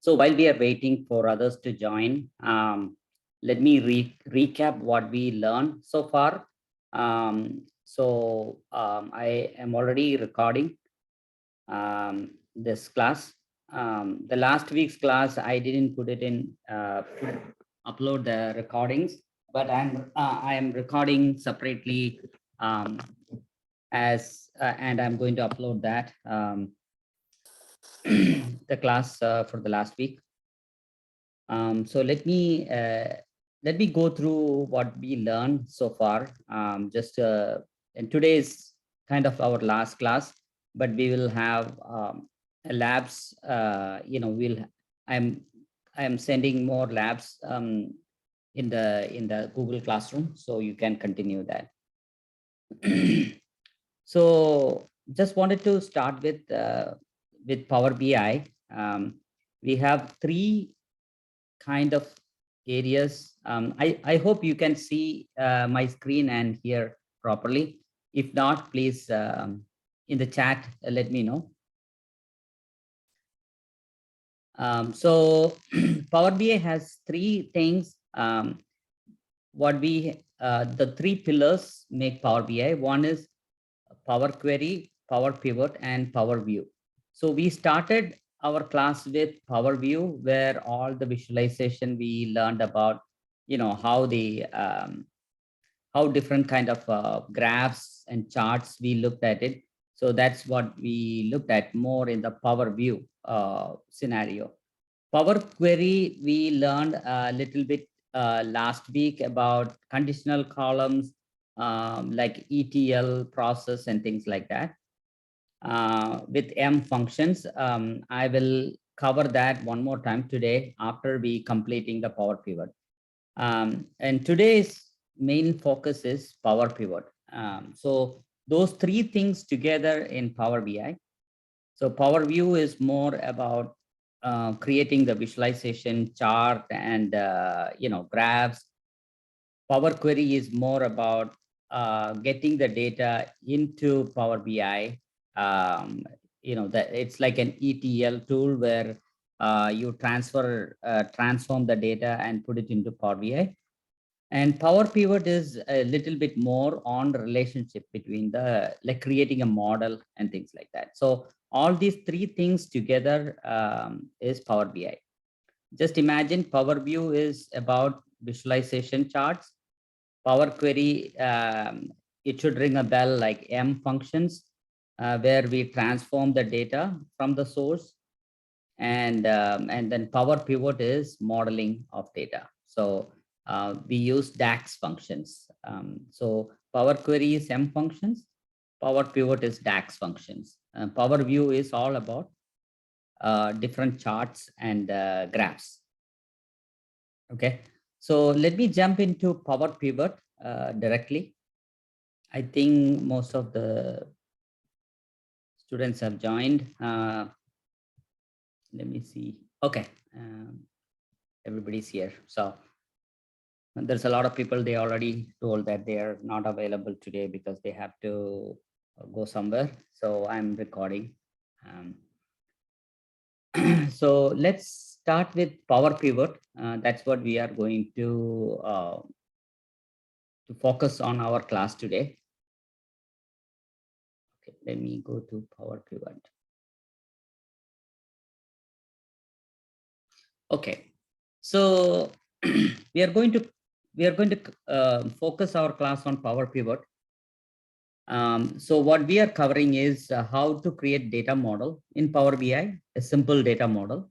So while we are waiting for others to join, let me recap what we learned so far. I am already recording this class. The last week's class, I didn't put it in, upload the recordings, but I am recording separately and I'm going to upload that the class for the last week. So let me go through what we learned so far. And today is kind of our last class, but we will have labs. I'm I'm sending more labs in the Google Classroom, so you can continue that. So just wanted to start with Power BI. We have three kind of areas. I hope you can see my screen and hear properly. If not, please in the chat, let me know. So Power BI has three things. The three pillars make Power BI. One is Power Query, Power Pivot, and Power View. So we started our class with Power View, where all the visualization we learned about, how different kind of graphs and charts we looked at it. So that's what we looked at more in the Power View scenario. Power Query, we learned a little bit last week about conditional columns, like ETL process and things like that. With M functions, I will cover that one more time today after we completing the Power Pivot. And today's main focus is Power Pivot. So those three things together in Power BI. So Power View is more about creating the visualization chart and graphs. Power Query is more about getting the data into Power BI. That it's like an ETL tool where you transform the data and put it into Power BI. And Power Pivot is a little bit more on the relationship between like creating a model and things like that. So all these three things together is Power BI. Just imagine Power View is about visualization charts. Power Query, it should ring a bell like M functions, where we transform the data from the source. And then Power Pivot is modeling of data. So we use DAX functions. So Power Query is M functions. Power Pivot is DAX functions. Power View is all about different charts and graphs. Okay, so let me jump into Power Pivot directly. I think most of the students have joined. Let me see. Okay, everybody's here. So there's a lot of people, they already told that they are not available today because they have to go somewhere. So I'm recording. So let's start with Power Pivot. That's what we are going to focus on our class today. Okay, let me go to Power Pivot. Okay, so we are going to focus our class on Power Pivot. So what we are covering is how to create data model in Power BI, a simple data model,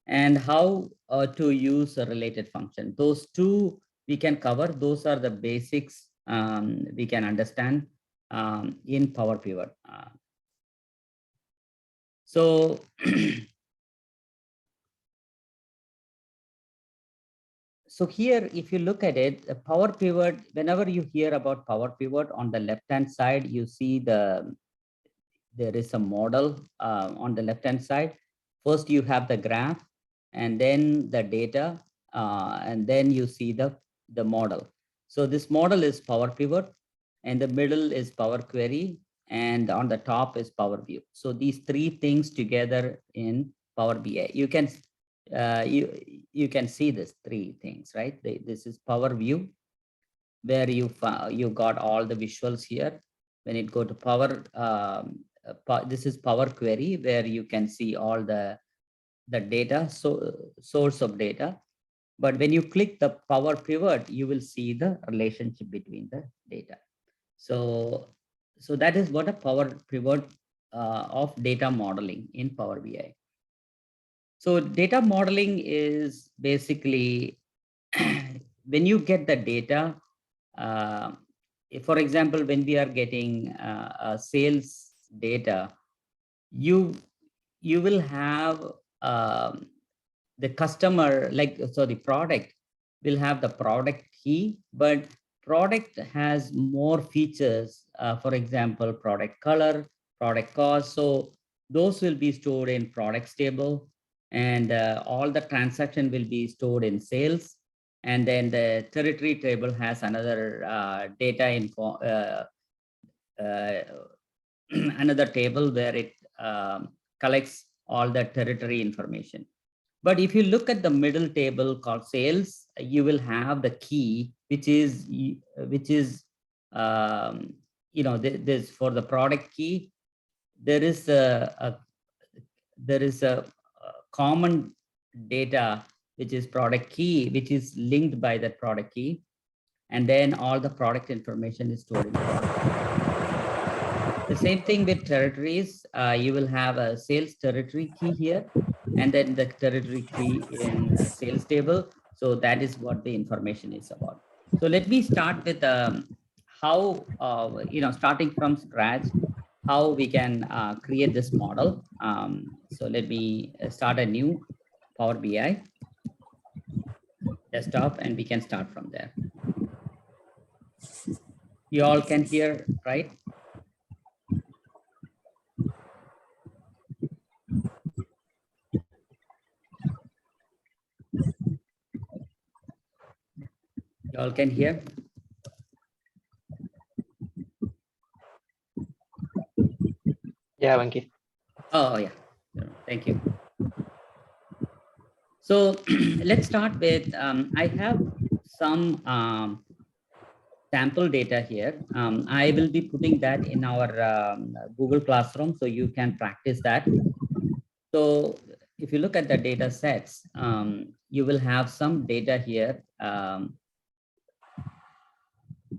and how to use a related function. Those two we can cover. Those are the basics we can understand in Power Pivot. So so here, if you look at it, a Power Pivot, whenever you hear about Power Pivot, on the left-hand side, you see there is a model on the left-hand side. First, you have the graph, and then the data, and then you see the model. So this model is Power Pivot, and the middle is Power Query, and on the top is Power View. So these three things together in Power BI. You can you can see this three things, right? This is Power View, where you got all the visuals here. When it go to Power, this is Power Query, where you can see all the data, so source of data. But when you click the Power Pivot, you will see the relationship between the data. So that is what a Power Pivot of data modeling in Power BI. So data modeling is basically when you get the data, uh, for example, when we are getting sales data, you will have the customer, so the product will have the product key, but product has more features, for example, product color, product cost. So those will be stored in products table, and all the transaction will be stored in sales. And then the territory table has another data info, another table where it collects all the territory information. But if you look at the middle table called sales, you will have the key, which is this for the product key. There is a common data, which is product key, which is linked by that product key, and then all the product information is stored in product. The same thing with territories. You will have a sales territory key here, and then the territory key in sales table. So that is what the information is about. So let me start with how, starting from scratch, how we can create this model. So let me start a new Power BI desktop, and we can start from there. You all can hear, right? You all can hear? Yeah, Ankit. Oh, yeah. Thank you. So let's start with, I have some sample data here. I will be putting that in our Google Classroom, so you can practice that. So if you look at the data sets, you will have some data here.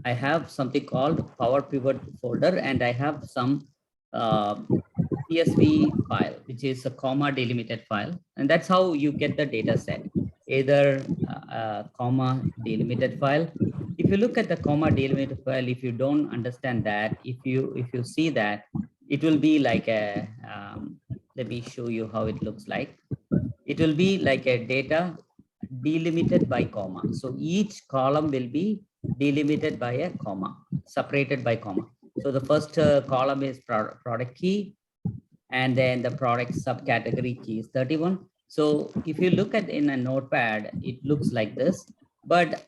I have something called Power Pivot folder, and I have some CSV file, which is a comma delimited file. And that's how you get the data set, either comma delimited file. If you look at the comma delimited file, if you don't understand that, if you see that, it will be like a, let me show you how it looks like. It will be like a data delimited by comma. So each column will be delimited by a comma, separated by comma. So the first column is product key, and then the product subcategory key is 31. So if you look at in a notepad, it looks like this. But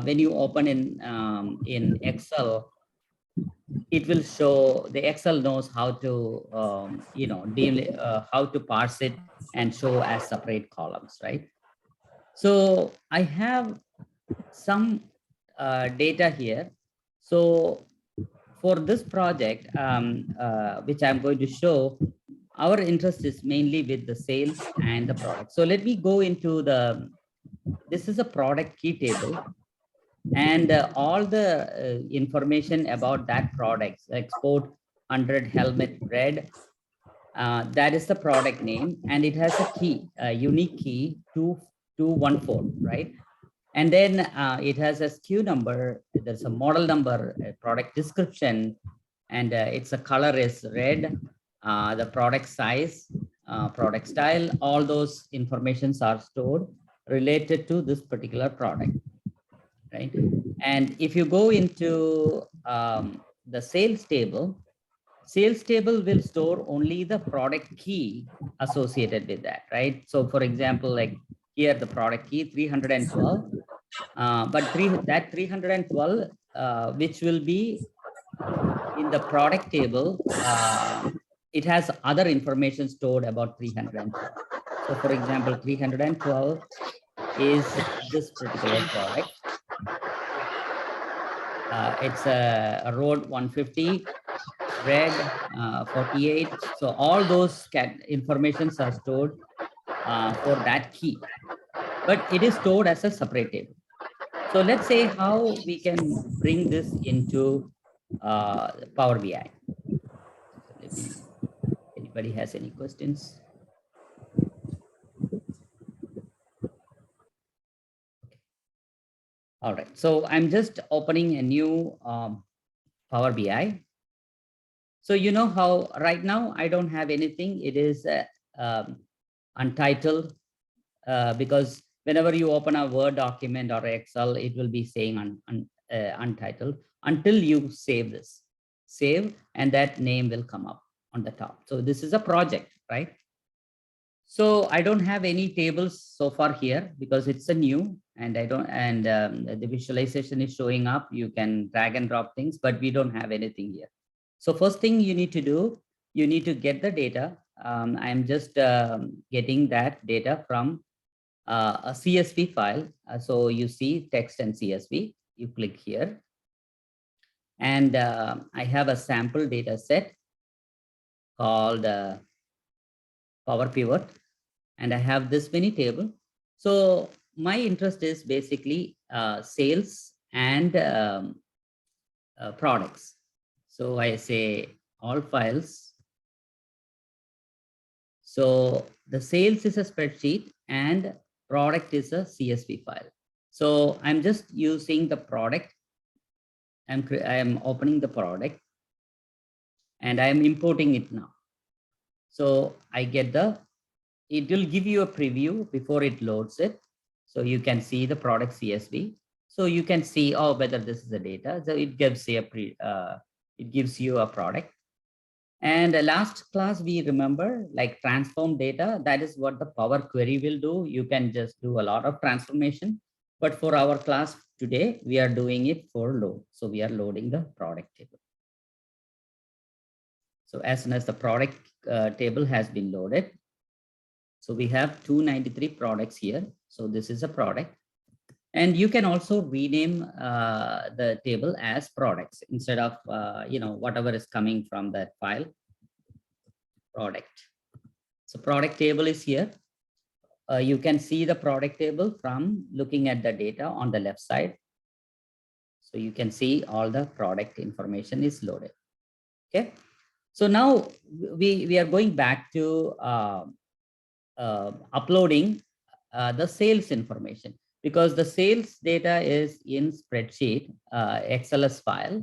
when you open in Excel, it will show, the Excel knows how to how to parse it and show as separate columns, right? So I have some data here. So for this project, which I'm going to show, our interest is mainly with the sales and the product. So let me go into this is a product key table, and all the information about that product, export 100 helmet red, that is the product name, and it has a key, a unique key 2214, right? And then it has a SKU number, there's a model number, a product description, and its a color is red, the product size, product style, all those informations are stored related to this particular product, right? And if you go into the sales table will store only the product key associated with that, right? So for example, like here, the product key 312, but 312, which will be in the product table, it has other information stored about 312. So for example, 312 is this particular product. It's a road 150, red 48. So all those informations are stored for that key, but it is stored as a separate table. So let's say how we can bring this into Power BI. Anybody has any questions? All right, so I'm just opening a new Power BI. So you know how right now I don't have anything. It is untitled because whenever you open a Word document or Excel, it will be saying untitled until you save this. Save, and that name will come up on the top. So this is a project, right? So I don't have any tables so far here because it's a new, and the visualization is showing up. You can drag and drop things, but we don't have anything here. So first thing you need to do, you need to get the data. I'm just getting that data from a CSV file. So you see text and CSV, you click here. And I have a sample data set called Power Pivot. And I have this many table. So my interest is basically sales and products. So I say all files. So the sales is a spreadsheet and product is a CSV file. So I'm just using the product. I'm opening the product and I'm importing it now. So I get it will give you a preview before it loads it. So you can see the product CSV. So you can see, oh, whether this is the data. So it gives it gives you a product. And last class, we remember like transform data. That is what the Power Query will do. You can just do a lot of transformation. But for our class today, we are doing it for load. So we are loading the product table. So as soon as the product table has been loaded, so we have 293 products here. So this is a product. And you can also rename the table as products instead of, whatever is coming from that file, product. So product table is here. You can see the product table from looking at the data on the left side. So you can see all the product information is loaded. Okay. So now we are going back to uploading the sales information, because the sales data is in spreadsheet, XLS file.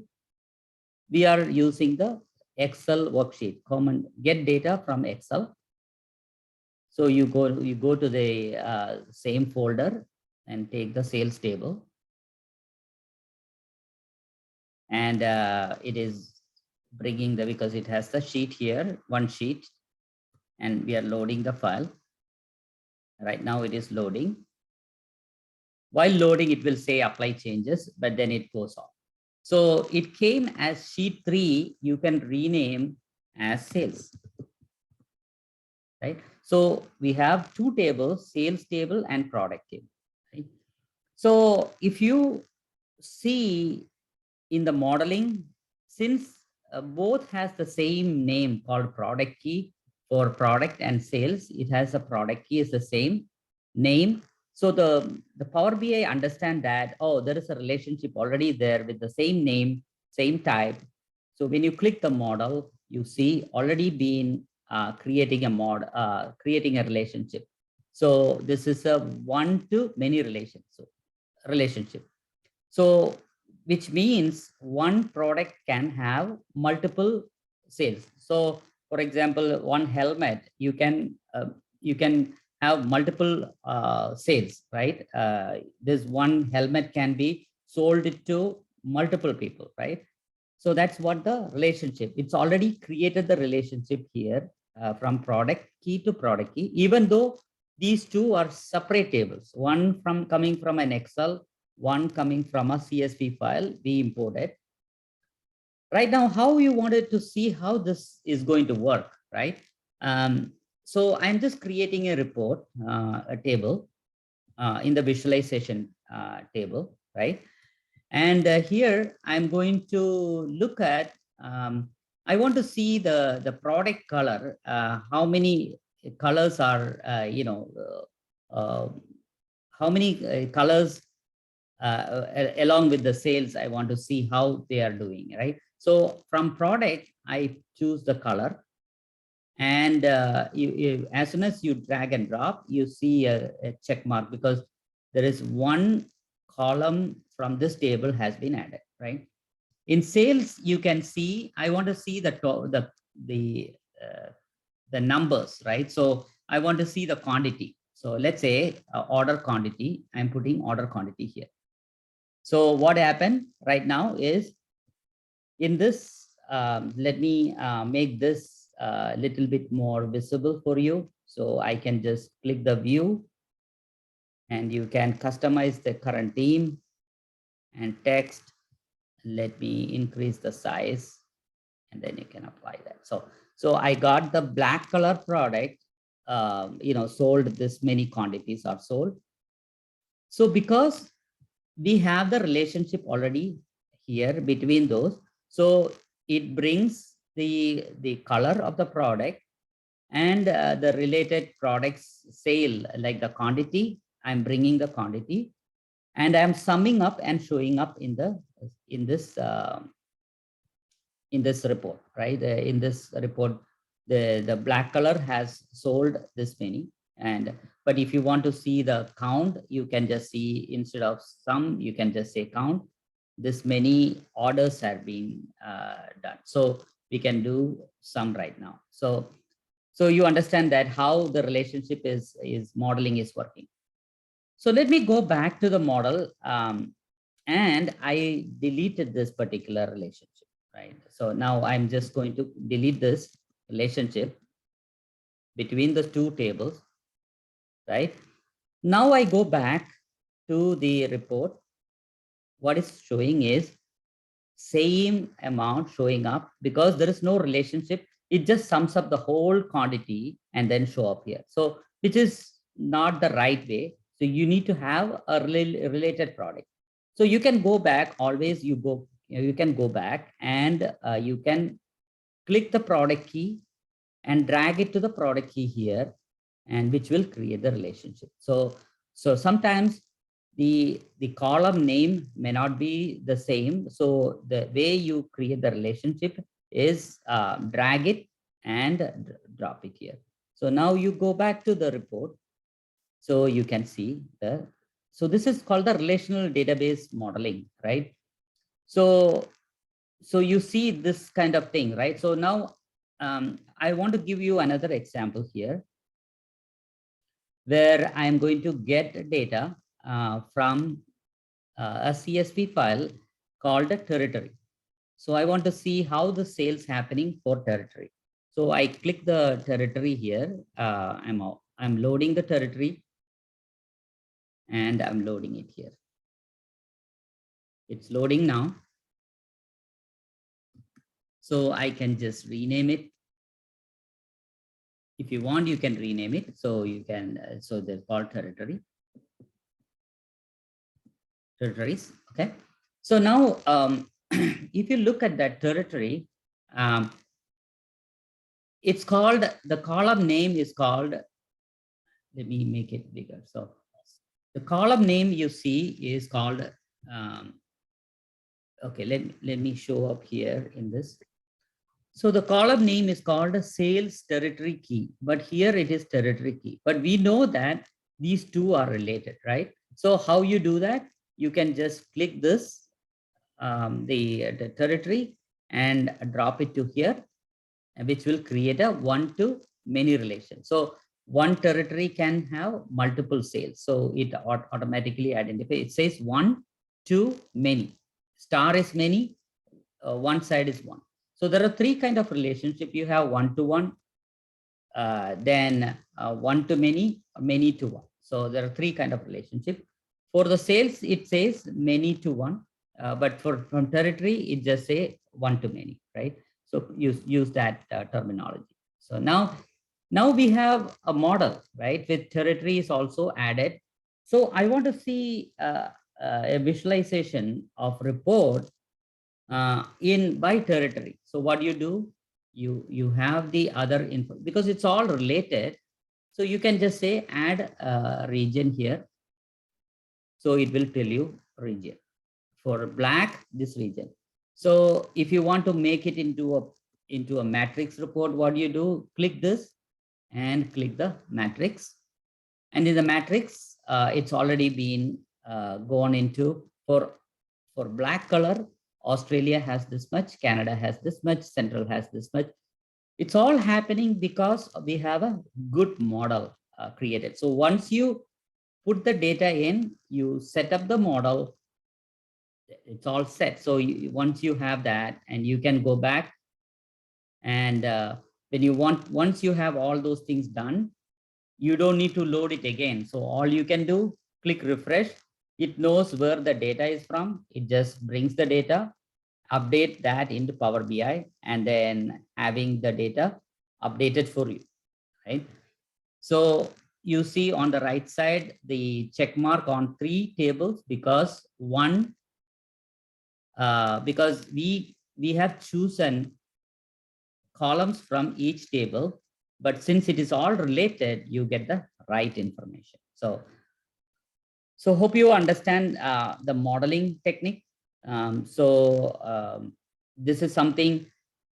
We are using the Excel worksheet, common get data from Excel. So you go to the same folder and take the sales table. And it is bringing because it has the sheet here, one sheet, and we are loading the file. Right now it is loading. While loading, it will say apply changes, but then it goes off. So it came as sheet 3, you can rename as sales, right? So we have two tables, sales table and product table, right? So if you see in the modeling, since both has the same name called product key for product and sales, it has a product key is the same name. So the Power BI understand that, oh, there is a relationship already there with the same name, same type. So when you click the model, you see already been creating a relationship. So this is a one-to-many relationship. So which means one product can have multiple sales. So for example, one helmet, you can have multiple sales, right? This one helmet can be sold to multiple people, right? So that's what the relationship, it's already created the relationship here from product key to product key, even though these two are separate tables, one coming from an Excel, one coming from a CSV file we imported. Right now, how you wanted to see how this is going to work, right? So I'm just creating a report, a table in the visualization table, right? And here I'm going to look at, I want to see the product color, how many colors are, how many colors along with the sales, I want to see how they are doing, right? So from product, I choose the color. And as soon as you drag and drop, you see a check mark because there is one column from this table has been added, right? In sales, you can see, I want to see the uh, the numbers, right? So I want to see the quantity. So let's say order quantity, I'm putting order quantity here. So what happened right now is in this, let me make this a little bit more visible for you. So I can just click the view and you can customize the current theme and text. Let me increase the size and then you can apply that. So I got the black color product, sold, this many quantities are sold. So because we have the relationship already here between those, so it brings the color of the product and the related products sale, like the quantity. I'm bringing the quantity and I'm summing up and showing up in this report, right? In this report, the black color has sold this many. And but if you want to see the count, you can just see, instead of sum, you can just say count. This many orders have been done. So we can do sum right now. So you understand that how the relationship is modeling is working. So let me go back to the model, and I deleted this particular relationship, right? So now I'm just going to delete this relationship between the two tables, right? Now I go back to the report. What is showing is same amount showing up because there is no relationship. It just sums up the whole quantity and then show up here. So which is not the right way. So you need to have a related product. So you can go back, always you can go back and you can click the product key and drag it to the product key here, and which will create the relationship. So sometimes the column name may not be the same. So the way you create the relationship is drag it and drop it here. So now you go back to the report. So you can see so this is called the relational database modeling, right? So you see this kind of thing, right? So now I want to give you another example here where I'm going to get data from a CSV file called a territory. So I want to see how the sales happening for territory. So I click the territory here. I'm loading the territory and I'm loading it here. It's loading now. So I can just rename it. If you want, you can rename it. So you can, so they're called territories. Okay. So now, if you look at that territory, it's called, the column name is called, let me make it bigger. So the column name you see is called, okay, let me show up here in this. So the column name is called sales territory key, but here it is territory key. But we know that these two are related, right? So how you do that? You can just click this, the territory, and drop it to here, which will create a one-to-many relation. So one territory can have multiple sales. So it automatically identifies, it says one to many. Star is many, one side is one. So there are three kind of relationship. You have one-to-one, then one-to-many, many-to-one. So there are three kind of relationship. For the sales, it says many-to-one, but from territory, it just say one-to-many, right? So use that terminology. So now Now we have a model, right, with territories also added. So I want to see a visualization of report in by territory. So what do? You have the other info because it's all related. So you can just say add a region here. So it will tell you region. For black, this region. So if you want to make it into a matrix report, what do you do? Click this and click the matrix. And in the matrix, it's already been gone into for black color. Australia has this much, Canada has this much, Central has this much. It's all happening because we have a good model created. So once you put the data in, you set up the model, it's all set. So once you have that, and you can go back and once you have all those things done, you don't need to load it again. So all you can do, click refresh. It knows where the data is from. It just brings the data, update that into Power BI, and then having the data updated for you, right? So you see on the right side, the check mark on 3 tables because because we have chosen columns from each table, but since it is all related, you get the right information. So hope you understand the modeling technique. This is something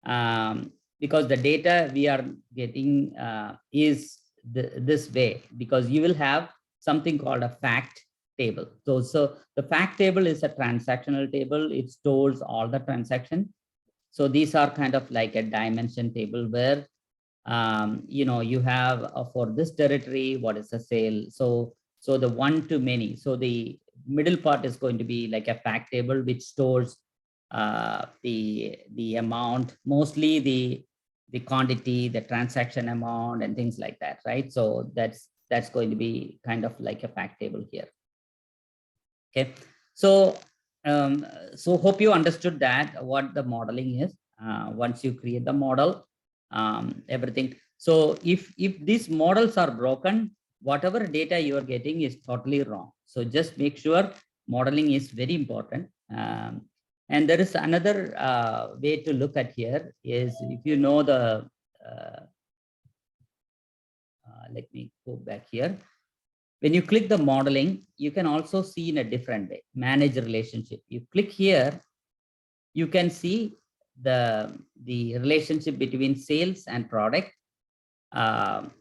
because the data we are getting is this way, because you will have something called a fact table. So the fact table is a transactional table. It stores all the transaction. So these are kind of like a dimension table where you have for this territory, what is the sale? So the one to many. So the middle part is going to be like a fact table, which stores the amount, mostly the quantity, the transaction amount, and things like that, right? So that's going to be kind of like a fact table here. Okay, so so hope you understood that what the modeling is. Once you create the model, everything. So if these models are broken, whatever data you are getting is totally wrong. So just make sure modeling is very important. And there is another way to look at here is if you know the let me go back here. When you click the modeling, you can also see in a different way, manage relationship. You click here, you can see the relationship between sales and product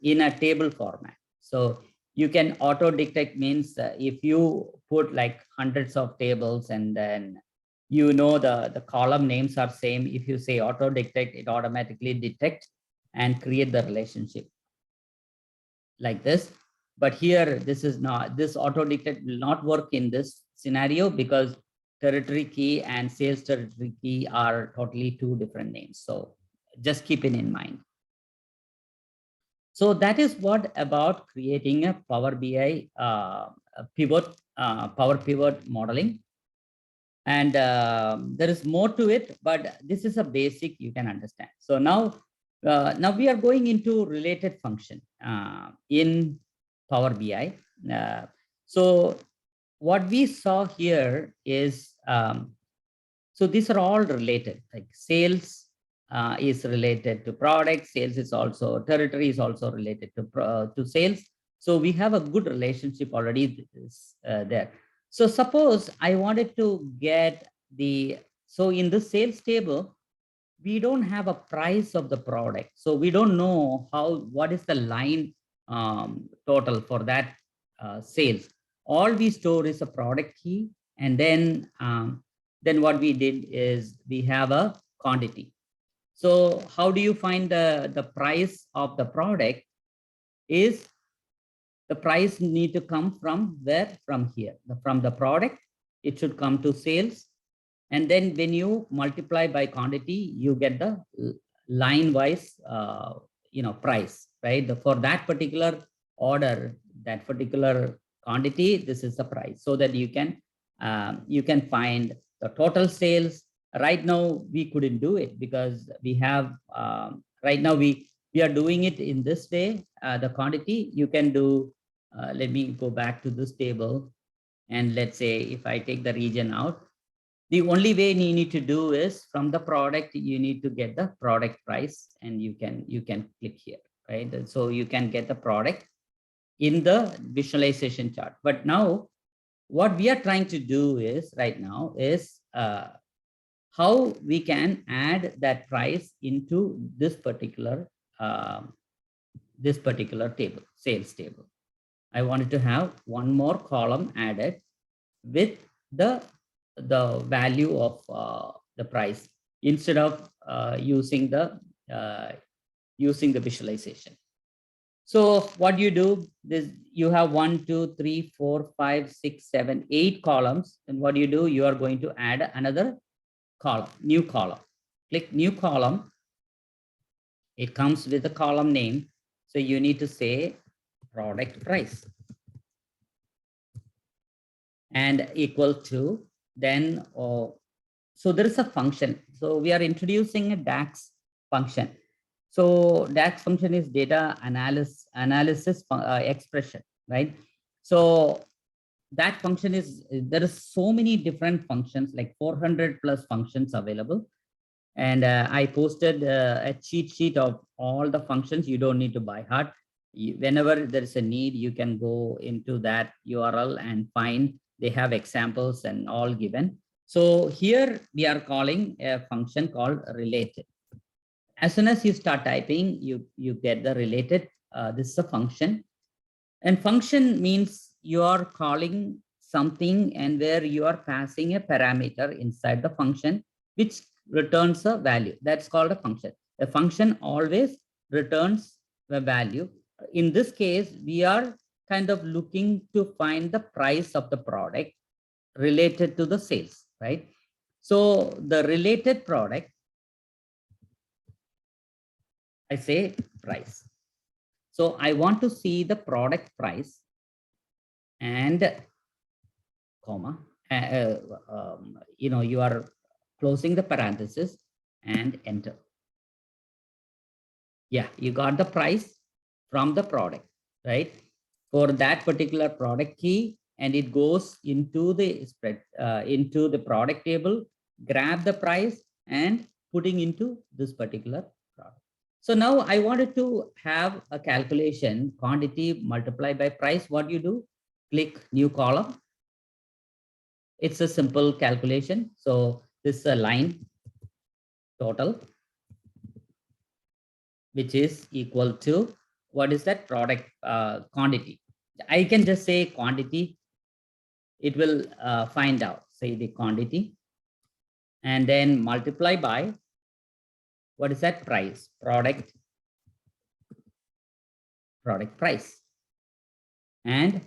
in a table format. So you can auto detect means if you put like hundreds of tables and then the column names are same. If you say auto detect, it automatically detects and create the relationship like this. But here, this auto detect will not work in this scenario because territory key and sales territory key are totally two different names. So just keep it in mind. So that is what about creating a Power BI Power Pivot modeling. And there is more to it, but this is a basic you can understand. So now we are going into related function in Power BI. So what we saw here is, so these are all related, like sales is related to product, sales is also, territory is also related to sales. So we have a good relationship already there. So suppose I wanted to get so in the sales table, we don't have a price of the product. So we don't know what is the line total for that sales. All we store is a product key. And then what we did is we have a quantity. So how do you find the price of the product is the price need to come from where? From here, from the product, it should come to sales. And then when you multiply by quantity, you get the line wise, price, right? For that particular order, that particular quantity, this is the price, so that you can find the total sales. Right now, we couldn't do it because we have, right now we are doing it in this way, the quantity you can do, let me go back to this table. And let's say if I take the region out, the only way you need to do is from the product, you need to get the product price, and you can click here, right? And so you can get the product in the visualization chart. But now what we are trying to do is right now is how we can add that price into this particular table, sales table. I wanted to have one more column added with the value of the price instead of using the visualization. So what you do is you have 1, 2, 3, 4, 5, 6, 7, 8 columns. And what you do, you are going to add another column, new column. Click new column. It comes with a column name. So you need to say product price and equal to then, so there is a function. So we are introducing a DAX function. So DAX function is data analysis expression, right? So that function is, there is so many different functions, like 400 plus functions available. And I posted a cheat sheet of all the functions. You don't need to by heart. Whenever there is a need, you can go into that URL and find, they have examples and all given. So here we are calling a function called related. As soon as you start typing, you get the related. This is a function. And function means you are calling something and where you are passing a parameter inside the function, which returns a value. That's called a function. A function always returns the value. In this case, we are kind of looking to find the price of the product related to the sales, right? So the related product, I say price. So I want to see the product price and comma, you are closing the parenthesis and enter. Yeah, you got the price from the product, right? For that particular product key, and it goes into the spread, into the product table, grab the price and putting into this particular product. So now I wanted to have a calculation, quantity multiplied by price. What you do? Click new column. It's a simple calculation. So this is a line total, which is equal to, what is that? Product quantity. I can just say quantity. It will find out, say the quantity, and then multiply by, what is that? Price, product price, and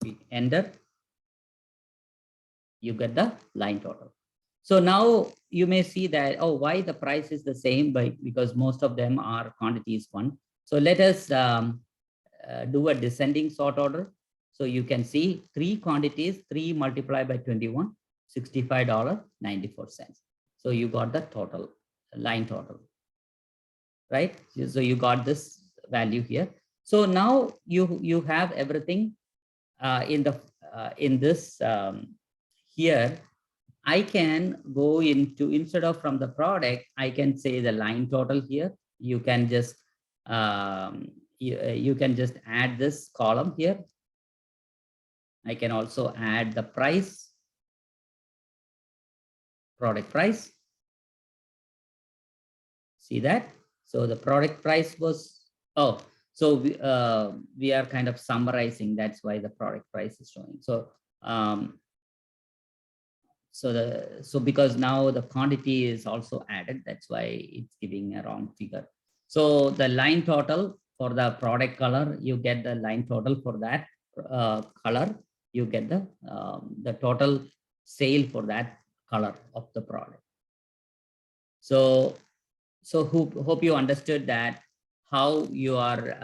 we enter, you get the line total. So now you may see that, oh, why the price is the same, because most of them are quantities one. So let us do a descending sort order. So you can see 3 quantities, 3 multiplied by 21, $65.94. So you got the total, line total, right? So you got this value here. So now you have everything in this here. I can go into, instead of from the product, I can say the line total here. You can just you can just add this column here. I can also add the price, product price. See that? So the product price was, oh, so we are kind of summarizing. That's why the product price is showing. So so because now the quantity is also added, that's why it's giving a wrong figure. So the line total for the product color, you get the line total for that color. You get the total sale for that color of the product. So hope you understood that how you are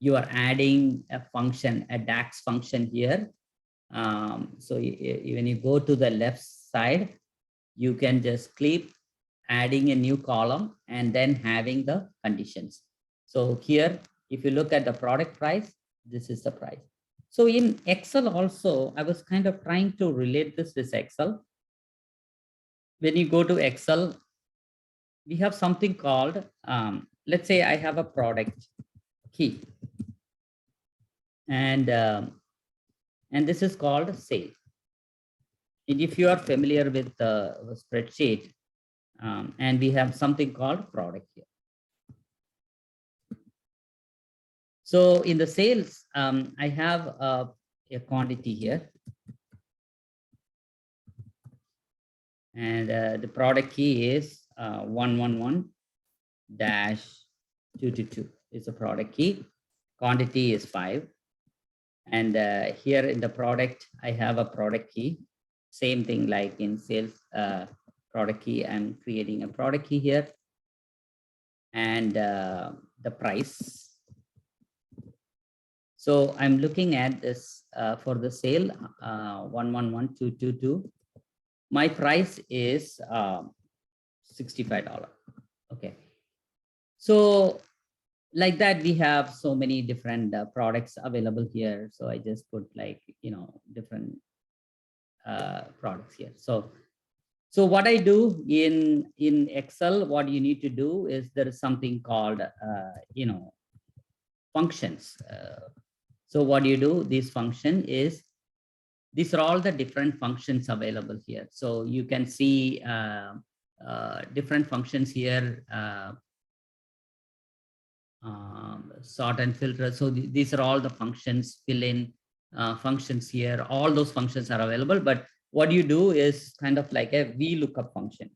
adding a function, a DAX function here. So when you go to the left side, you can just click adding a new column, and then having the conditions. So here, if you look at the product price, this is the price. So in Excel also, I was kind of trying to relate this with Excel. When you go to Excel, we have something called, let's say I have a product key, and this is called sale. And if you are familiar with the spreadsheet, and we have something called product here. So in the sales, I have a quantity here, and the product key is 111-222 is the product key. Quantity is 5. And here in the product, I have a product key. Same thing like in sales product key, I'm creating a product key here. And the price. So I'm looking at this for the sale 111-222. My price is $65. Okay. So like that, we have so many different products available here. So I just put like, different products here. So what I do in Excel, what you need to do is there is something called, functions. So what you do, this function is, these are all the different functions available here. So you can see different functions here, sort and filter. So these are all the functions, fill in functions here. All those functions are available, but what you do is kind of like a VLOOKUP function.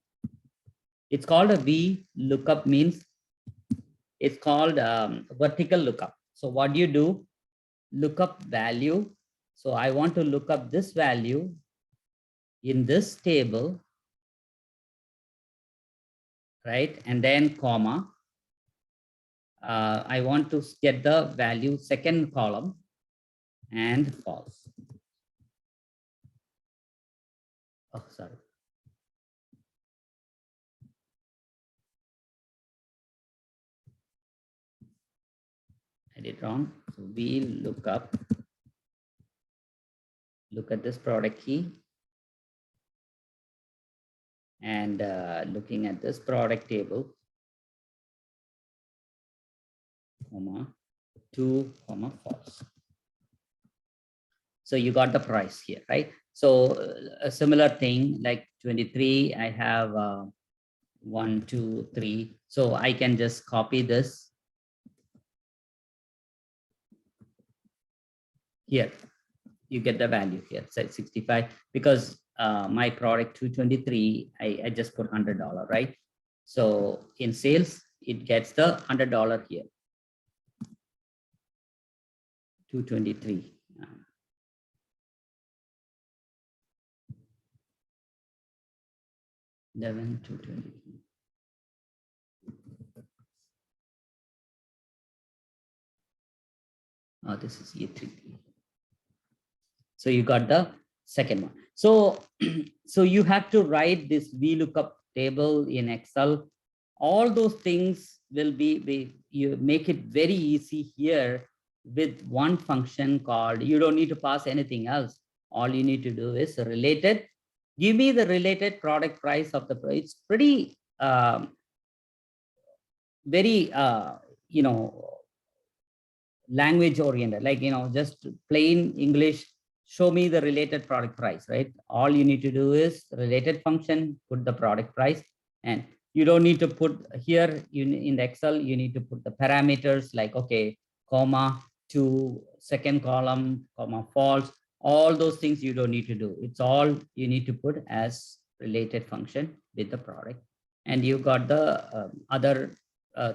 It's called a VLOOKUP, means it's called vertical lookup. So what you do, look up value. So I want to look up this value in this table, right? And then comma. I want to get the value second column and false. Oh, sorry. I did wrong. So we look up, look at this product key, and looking at this product table, comma, 2, comma, false. So you got the price here, right? So a similar thing like 23, I have 1, 2, 3. So I can just copy this here. You get the value here, say 65, because my product 223, I just put $100, right? So in sales, it gets the $100 here, 223. 11, 223. Oh, this is E3. So you got the second one. So, so you have to write this VLOOKUP table in Excel. All those things will be you make it very easy here with one function called, you don't need to pass anything else. All you need to do is related. Give me the related product price of the price. It's pretty, very, language oriented, like, just plain English, show me the related product price, right? All you need to do is related function, put the product price, and you don't need to put here in the Excel, you need to put the parameters like, okay, comma, to second column, comma, false, all those things you don't need to do. It's all you need to put as related function with the product. And you got the other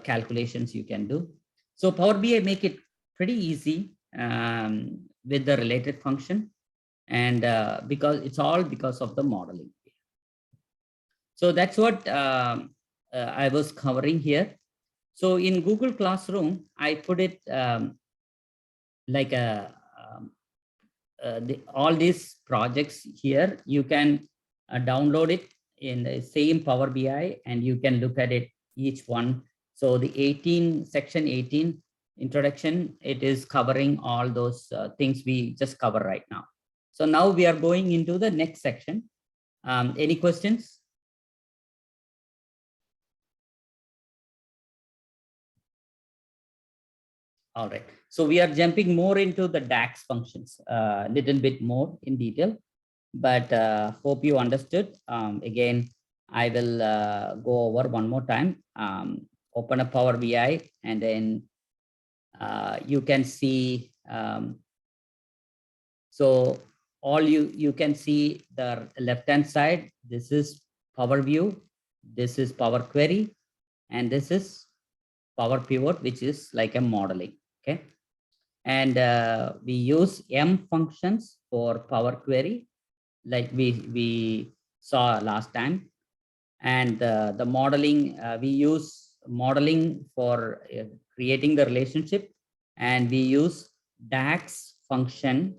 calculations you can do. So Power BI make it pretty easy with the related function, and because it's all because of the modeling. So that's what I was covering here. So in Google Classroom, I put it like all these projects here. You can download it in the same Power BI, and you can look at it each one. So the section 18 introduction, it is covering all those things we just cover right now. So now we are going into the next section. Any questions? All right. So we are jumping more into the DAX functions, a little bit more in detail, but hope you understood. Again, I will go over one more time. Open up Power BI, and then you can see. So all you can see the left-hand side. This is Power View. This is Power Query, and this is Power Pivot, which is like a modeling. Okay. And we use M functions for Power Query, like we saw last time. And the modeling, we use modeling for creating the relationship, and we use DAX function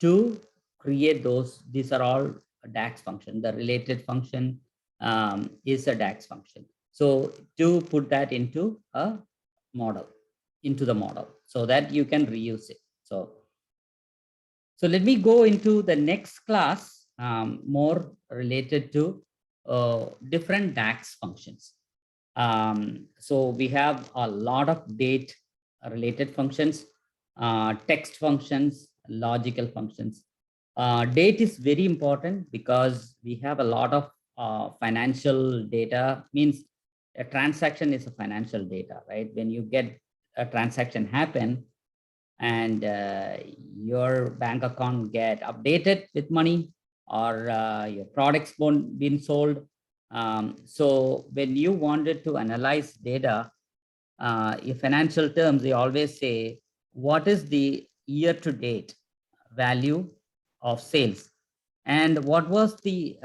to create those. These are all DAX function. The related function is a DAX function. So to put that into a model, into the model, so that you can reuse it. So let me go into the next class, more related to different DAX functions. So we have a lot of date related functions, text functions, logical functions. Date is very important because we have a lot of financial data. Means a transaction is a financial data, right? When you get a transaction happen, and your bank account get updated with money, or your products been sold. So when you wanted to analyze data, in financial terms, they always say, what is the year to date value of sales? And what was the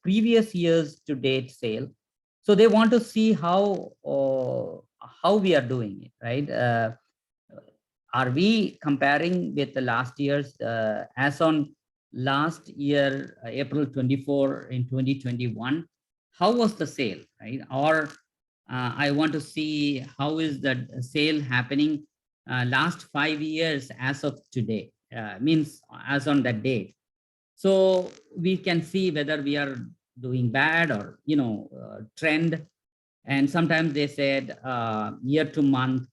previous years to date sale? So they want to see how we are doing it, right? Are we comparing with the last year's, as on last year, April 24 in 2021, how was the sale, right? Or I want to see how is the sale happening last 5 years as of today, means as on that date. So we can see whether we are doing bad or, trend. And sometimes they said year to month.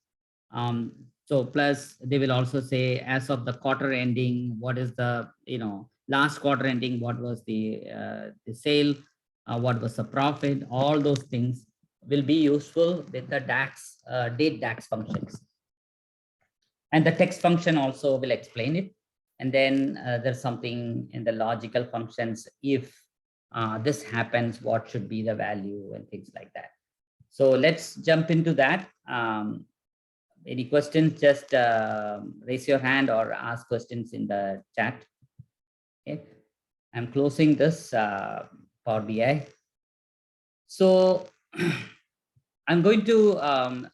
So plus they will also say as of the quarter ending, what is the, last quarter ending, what was the sale, what was the profit, all those things will be useful with the DAX, date DAX functions. And the text function also will explain it. And then there's something in the logical functions. If this happens, what should be the value and things like that. So let's jump into that. Any questions, just raise your hand or ask questions in the chat. Okay. I'm closing this Power BI. So I'm going to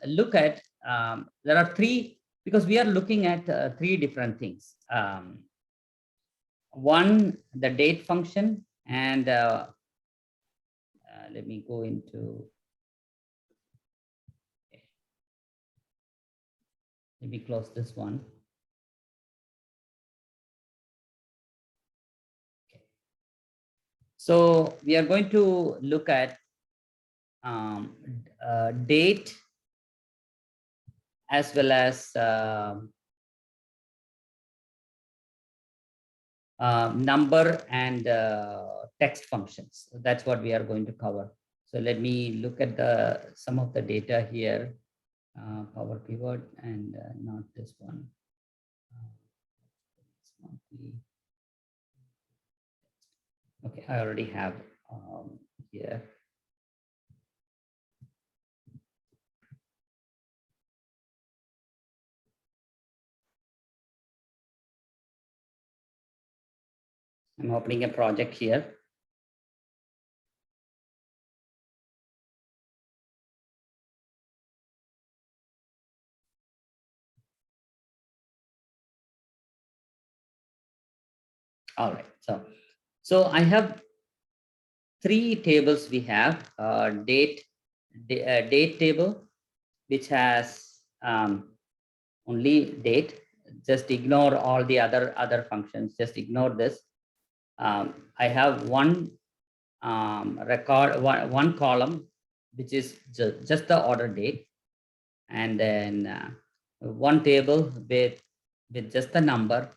look at, there are three, because we are looking at three different things. One, the date function, and let me go into, let me close this one. Okay. So we are going to look at date as well as number and text functions. So that's what we are going to cover. So let me look at some of the data here, Power Pivot, and not this one. Okay, I already have here. I'm opening a project here. All right, so I have three tables we have. Date table, which has only date. Just ignore all the other functions. Just ignore this. I have one one column, which is just the order date, and then one table with just the number,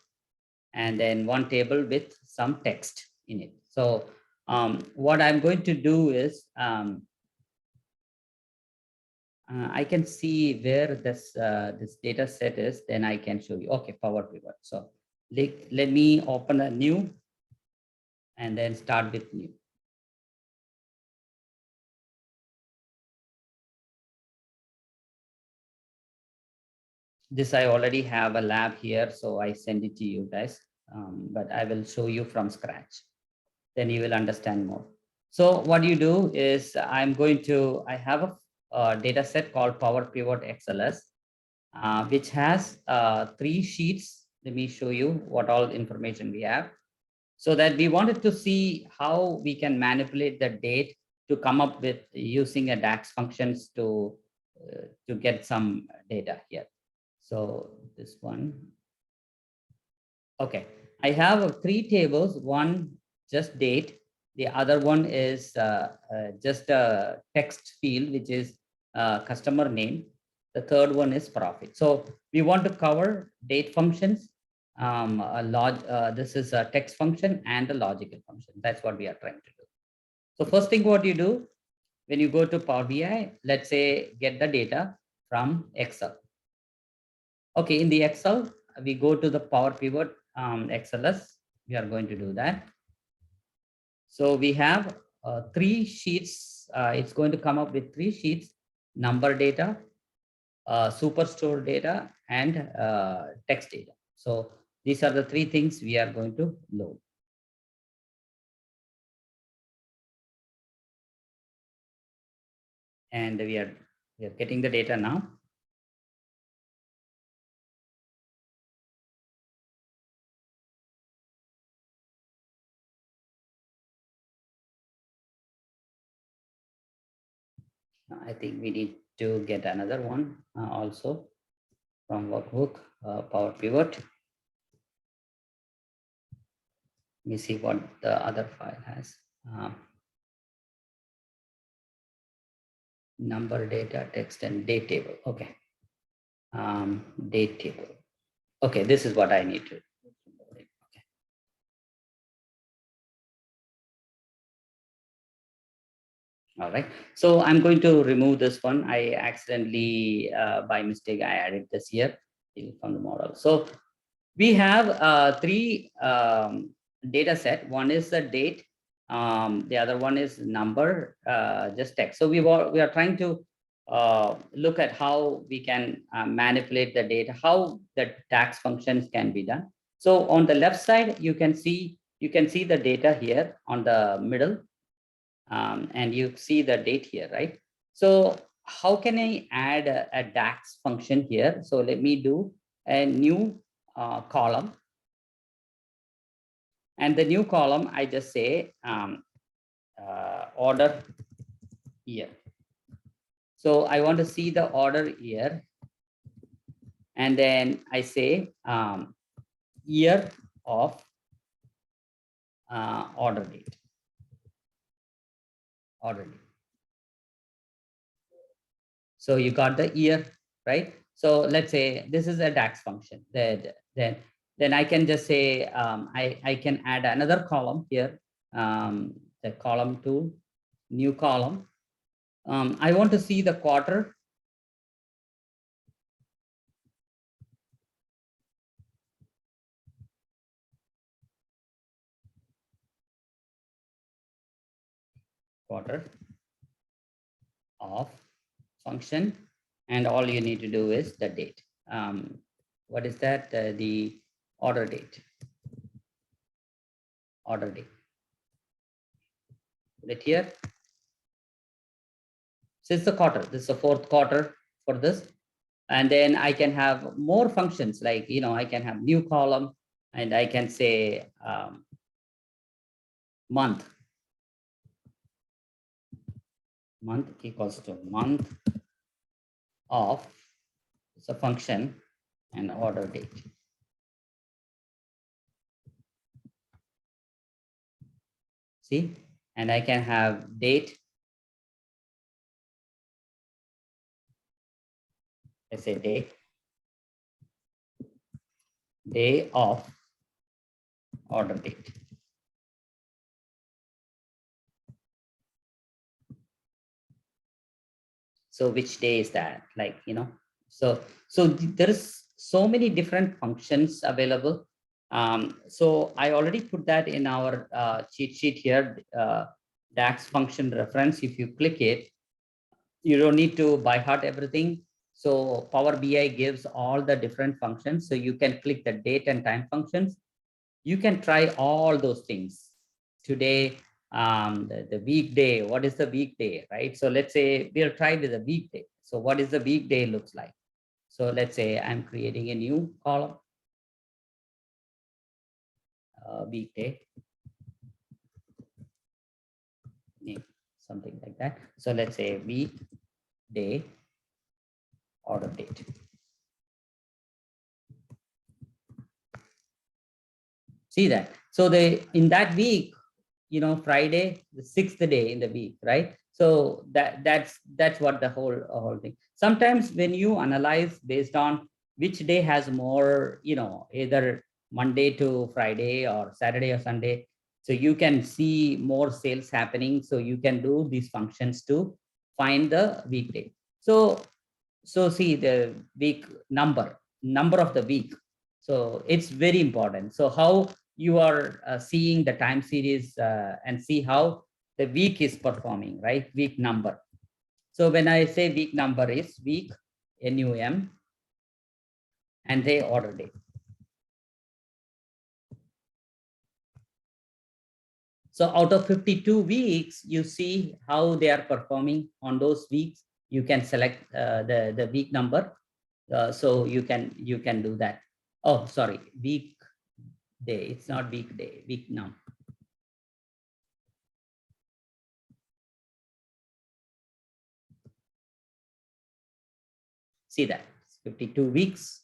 and then one table with some text in it. So what I'm going to do is I can see where this data set is, then I can show you. Okay, Power Pivot. So let me open a new and then start with new. This I already have a lab here, so I send it to you guys, but I will show you from scratch. Then you will understand more. So what you do is I have a data set called Power Pivot XLS, which has 3 sheets. Let me show you what all information we have. So that we wanted to see how we can manipulate the date to come up with using a DAX functions to get some data here. So this one. Okay, I have 3 tables, one just date, the other one is just a text field, which is customer name. The third one is profit. So we want to cover date functions. This is a text function and a logical function. That's what we are trying to do. So first thing what you do, when you go to Power BI, let's say get the data from Excel. Okay, in the Excel, we go to the Power Pivot XLS. We are going to do that. So we have 3 sheets. It's going to come up with 3 sheets: number data, superstore data, and text data. So these are the 3 things we are going to load. And we are getting the data now. I think we need to get another one also from workbook, Power Pivot. Let me see what the other file has. Number, data, text, and date table. Okay. Date table. Okay, this is what I need to. Okay. All right. So I'm going to remove this one. I accidentally, by mistake, I added this here from the model. So we have 3 data set. One is the date. The other one is number, just text. So we are trying to look at how we can manipulate the data, how the DAX functions can be done. So on the left side, you can see the data here on the middle, and you see the date here, right? So how can I add a DAX function here? So let me do a new column. And the new column, I just say order year. So I want to see the order year. And then I say year of order date. Order date. So you got the year, right? So let's say this is a DAX function. Then I can just say I can add another column here, the column 2, new column. I want to see the quarter. Quarter of function, and all you need to do is the date. What is that? The order date. Order date. Put it here. So it's the quarter. This is the 4th quarter for this. And then I can have more functions, like, I can have new column, and I can say month. month equals to month of, it's a function, and order date. See, and I can have date. Let's say day of, order date. So which day is that? Like, so there is so many different functions available. So I already put that in our cheat sheet here, DAX function reference. If you click it, you don't need to by heart everything. So Power BI gives all the different functions. So you can click the date and time functions. You can try all those things. Today, the weekday, what is the weekday, right? So let's say we'll try with a weekday. So what is the weekday looks like? So let's say I'm creating a new column, weekday, name, something like that. So let's say weekday, order date. See that? So in that week, Friday, the 6th day in the week, right? So that's what the whole thing. Sometimes when you analyze based on which day has more, either Monday to Friday or Saturday or Sunday, so you can see more sales happening. So you can do these functions to find the weekday. So see the week number of the week. So it's very important. So how you are seeing the time series and see how the week is performing, right? Week number. So when I say week number is week, NUM, and they order date. So out of 52 weeks, you see how they are performing on those weeks. You can select the week number. So you can do that. Oh, sorry, week day. It's not weekday, week now. See that 52 weeks.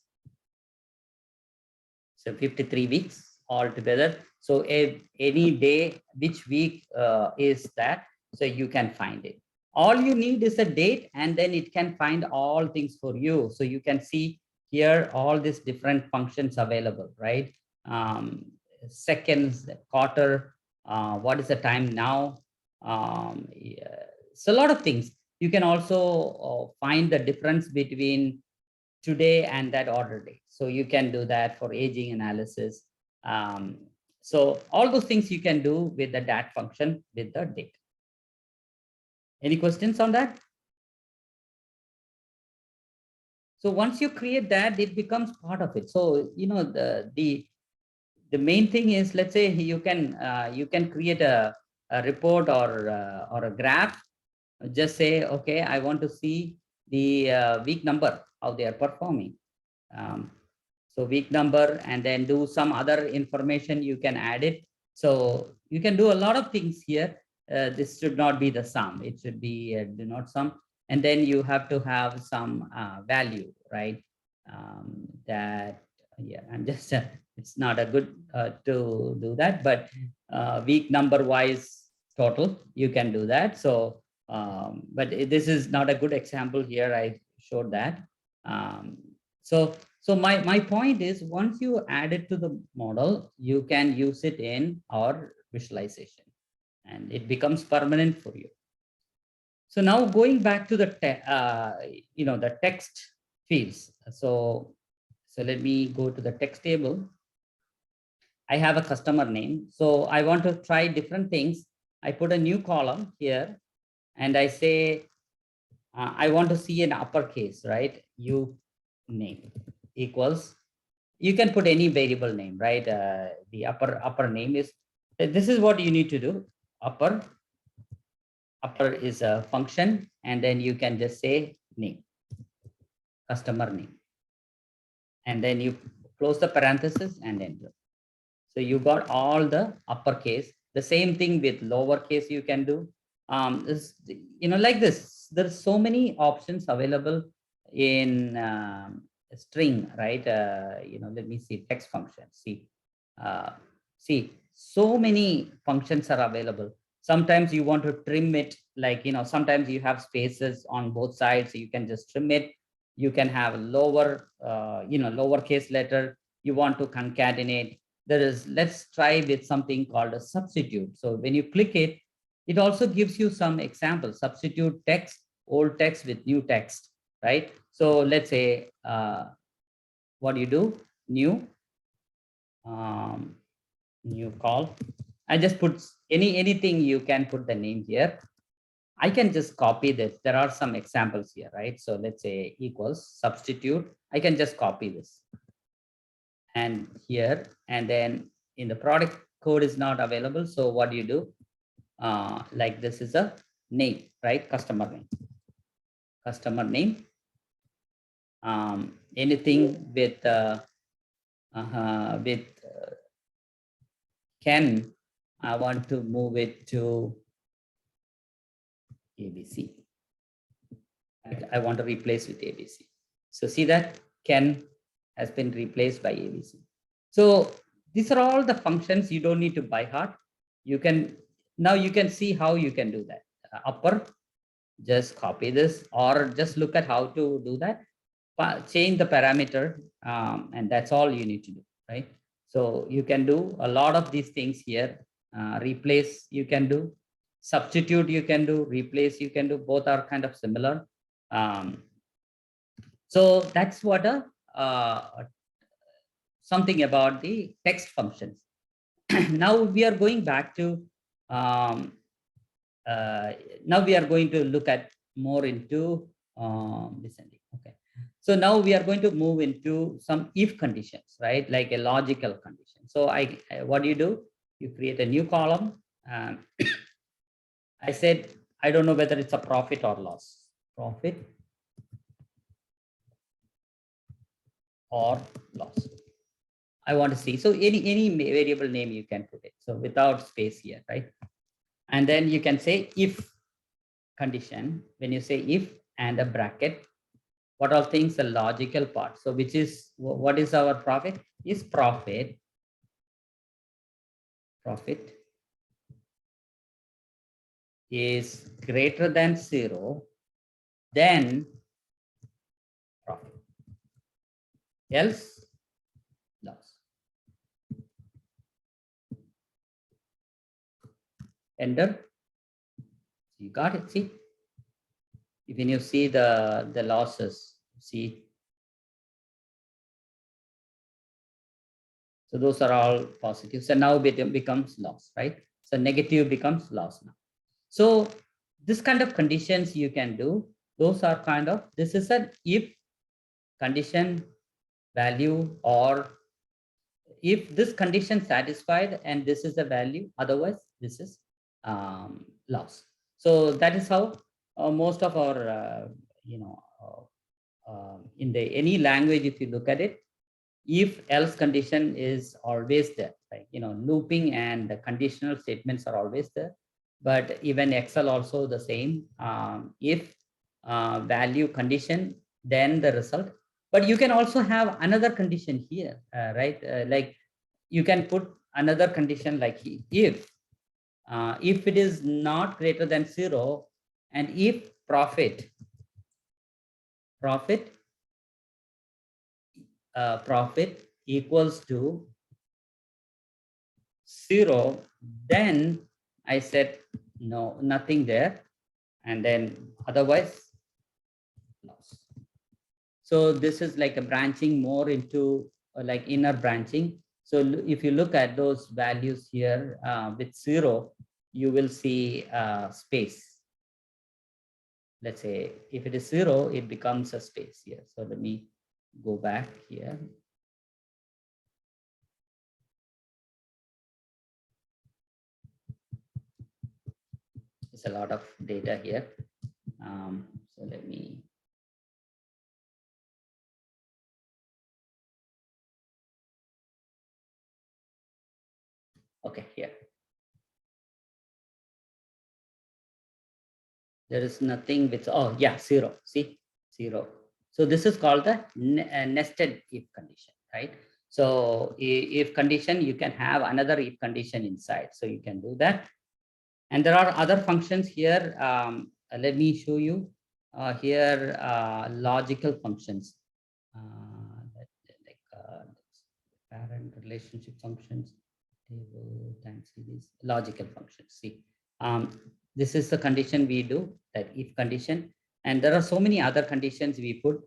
So 53 weeks altogether. So any day, which week is that? So you can find it. All you need is a date, and then it can find all things for you. So you can see here all these different functions available, right? Seconds, quarter, what is the time now? Yeah. So a lot of things. You can also find the difference between today and that order date. So you can do that for aging analysis. So all those things you can do with the DAT function with the date. Any questions on that? So once you create that, it becomes part of it. So the main thing is, let's say you can create a report or a graph. Just say, okay, I want to see the week number, how they are performing. So week number, and then do some other information, you can add it. So you can do a lot of things here. This should not be the sum. It should be denote sum. And then you have to have some value, right? That, yeah, I'm just, it's not a good to do that, but week number wise total, you can do that. So, but this is not a good example here. I showed that. So my point is, once you add it to the model, you can use it in our visualization, and it becomes permanent for you. So now going back to the the text fields. So let me go to the text table. I have a customer name. So I want to try different things. I put a new column here, and I say I want to see an uppercase, right? You name equals, you can put any variable name, right? The upper name is, this is what you need to do. Upper is a function, and then you can just say name, customer name, and then you close the parenthesis and enter. So you got all the uppercase. The same thing with lowercase you can do. like this, there's so many options available in string, right? Let me see text functions. Uh, see, so many functions are available. Sometimes you want to trim it, like, sometimes you have spaces on both sides, so you can just trim it. You can have lower, lowercase letter. You want to concatenate. Let's try with something called a substitute. So when you click it, it also gives you some examples. Substitute text, old text with new text, right? So let's say, what do you do? Um, new call. I just put anything, you can put the name here. I can just copy this. There are some examples here, right? So let's say equals substitute. I can just copy this and here, and then in the product code is not available. So what do you do? Like this is a name, right? Customer name. Anything with Ken, I want to move it to ABC. I want to replace with ABC. So see that Ken has been replaced by ABC. So these are all the functions you don't need to by heart. Now you can see how you can do that. Upper, just copy this, or just look at how to do that. Change the parameter, and that's all you need to do, right? So you can do a lot of these things here. Replace you can do, substitute you can do, replace you can do. Both are kind of similar. So that's what something about the text functions. Now we are going back to um, now we are going to look at more into descending. Okay. So now we are going to move into some if conditions, right? Like a logical condition. So what do? You create a new column. Um, I said, I don't know whether it's a profit or loss. Profit or loss. I want to see. So any variable name you can put it. So without space here, right? And then you can say if condition. When you say if and a bracket, what are things the logical part? So which is what is our profit? Is profit is greater than 0, then profit. Else loss. Enter. You got it. See, when you see the losses, see. So those are all positive. So now it becomes loss, right? So negative becomes loss now. So this kind of conditions you can do. Those are kind of, this is an if condition value, or if this condition satisfied and this is the value, otherwise this is loss. So that is how most of our, in the any language, if you look at it, if else condition is always there, like, looping and the conditional statements are always there. But even Excel also the same, if value condition, then the result. But you can also have another condition here, right? Like you can put another condition like if it is not greater than 0, and if profit equals to 0, then I said no, nothing there, and then otherwise loss. So this is like a branching more into like inner branching. So if you look at those values here with 0, you will see space. Let's say if it is 0, it becomes a space here. So let me go back here. There's a lot of data here. So let me. Okay, here. There is nothing with, oh yeah, 0, see, 0. So this is called the nested if condition, right? So if condition, you can have another if condition inside. So you can do that. And there are other functions here. Let me show you here, logical functions. Like parent relationship functions, table, time series, logical functions. See, this is the condition we do, that if condition. And there are so many other conditions we put,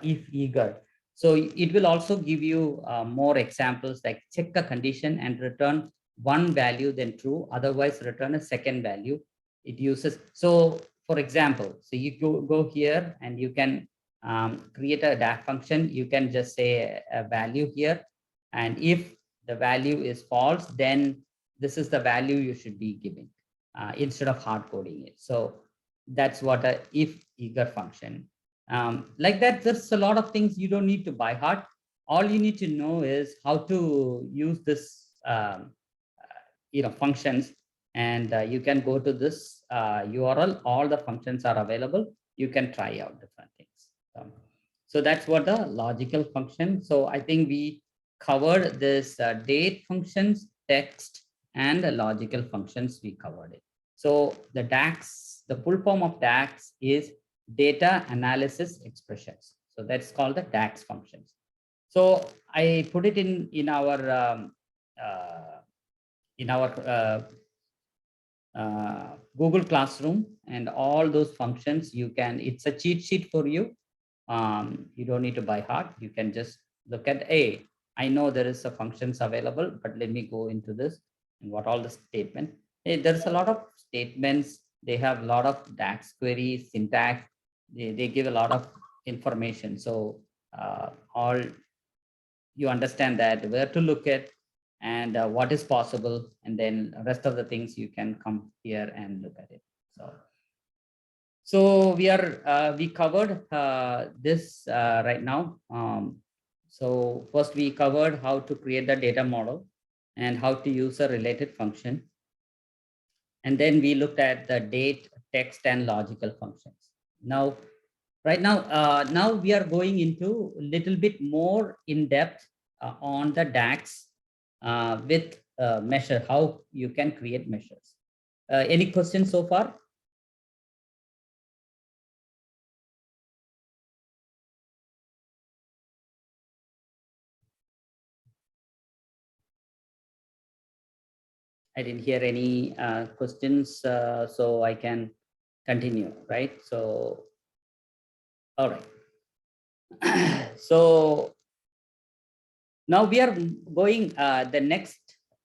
if eager. So it will also give you more examples, like check a condition and return one value then true, otherwise return a second value. It uses, so for example, so you go here and you can create a DAG function. You can just say a value here, and if the value is false, then this is the value you should be giving instead of hard coding it. So that's what a if eager function. Like that, there's a lot of things you don't need to by heart. All you need to know is how to use this functions, and you can go to this URL. All the functions are available. You can try out different things. So that's what the logical function. So I think we covered this date functions, text, and the logical functions. We covered it. So the DAX, the full form of DAX is data analysis expressions. So that's called the DAX functions. So I put it in our Google Classroom, and all those functions you can, it's a cheat sheet for you. You don't need to by heart. You can just look at, hey, I know there is a functions available, but let me go into this and what all the statement. Hey, there's a lot of statements. They have a lot of DAX queries, syntax. They give a lot of information. So all you understand that where to look at and what is possible, and then rest of the things you can come here and look at it. So we covered this right now. So first we covered how to create the data model and how to use a related function. And then we looked at the date, text, and logical functions. Now, right now, now we are going into a little bit more in depth on the DAX with measure, how you can create measures. Any questions so far? I didn't hear any questions, so I can continue, right? So, all right. So now we are going, the next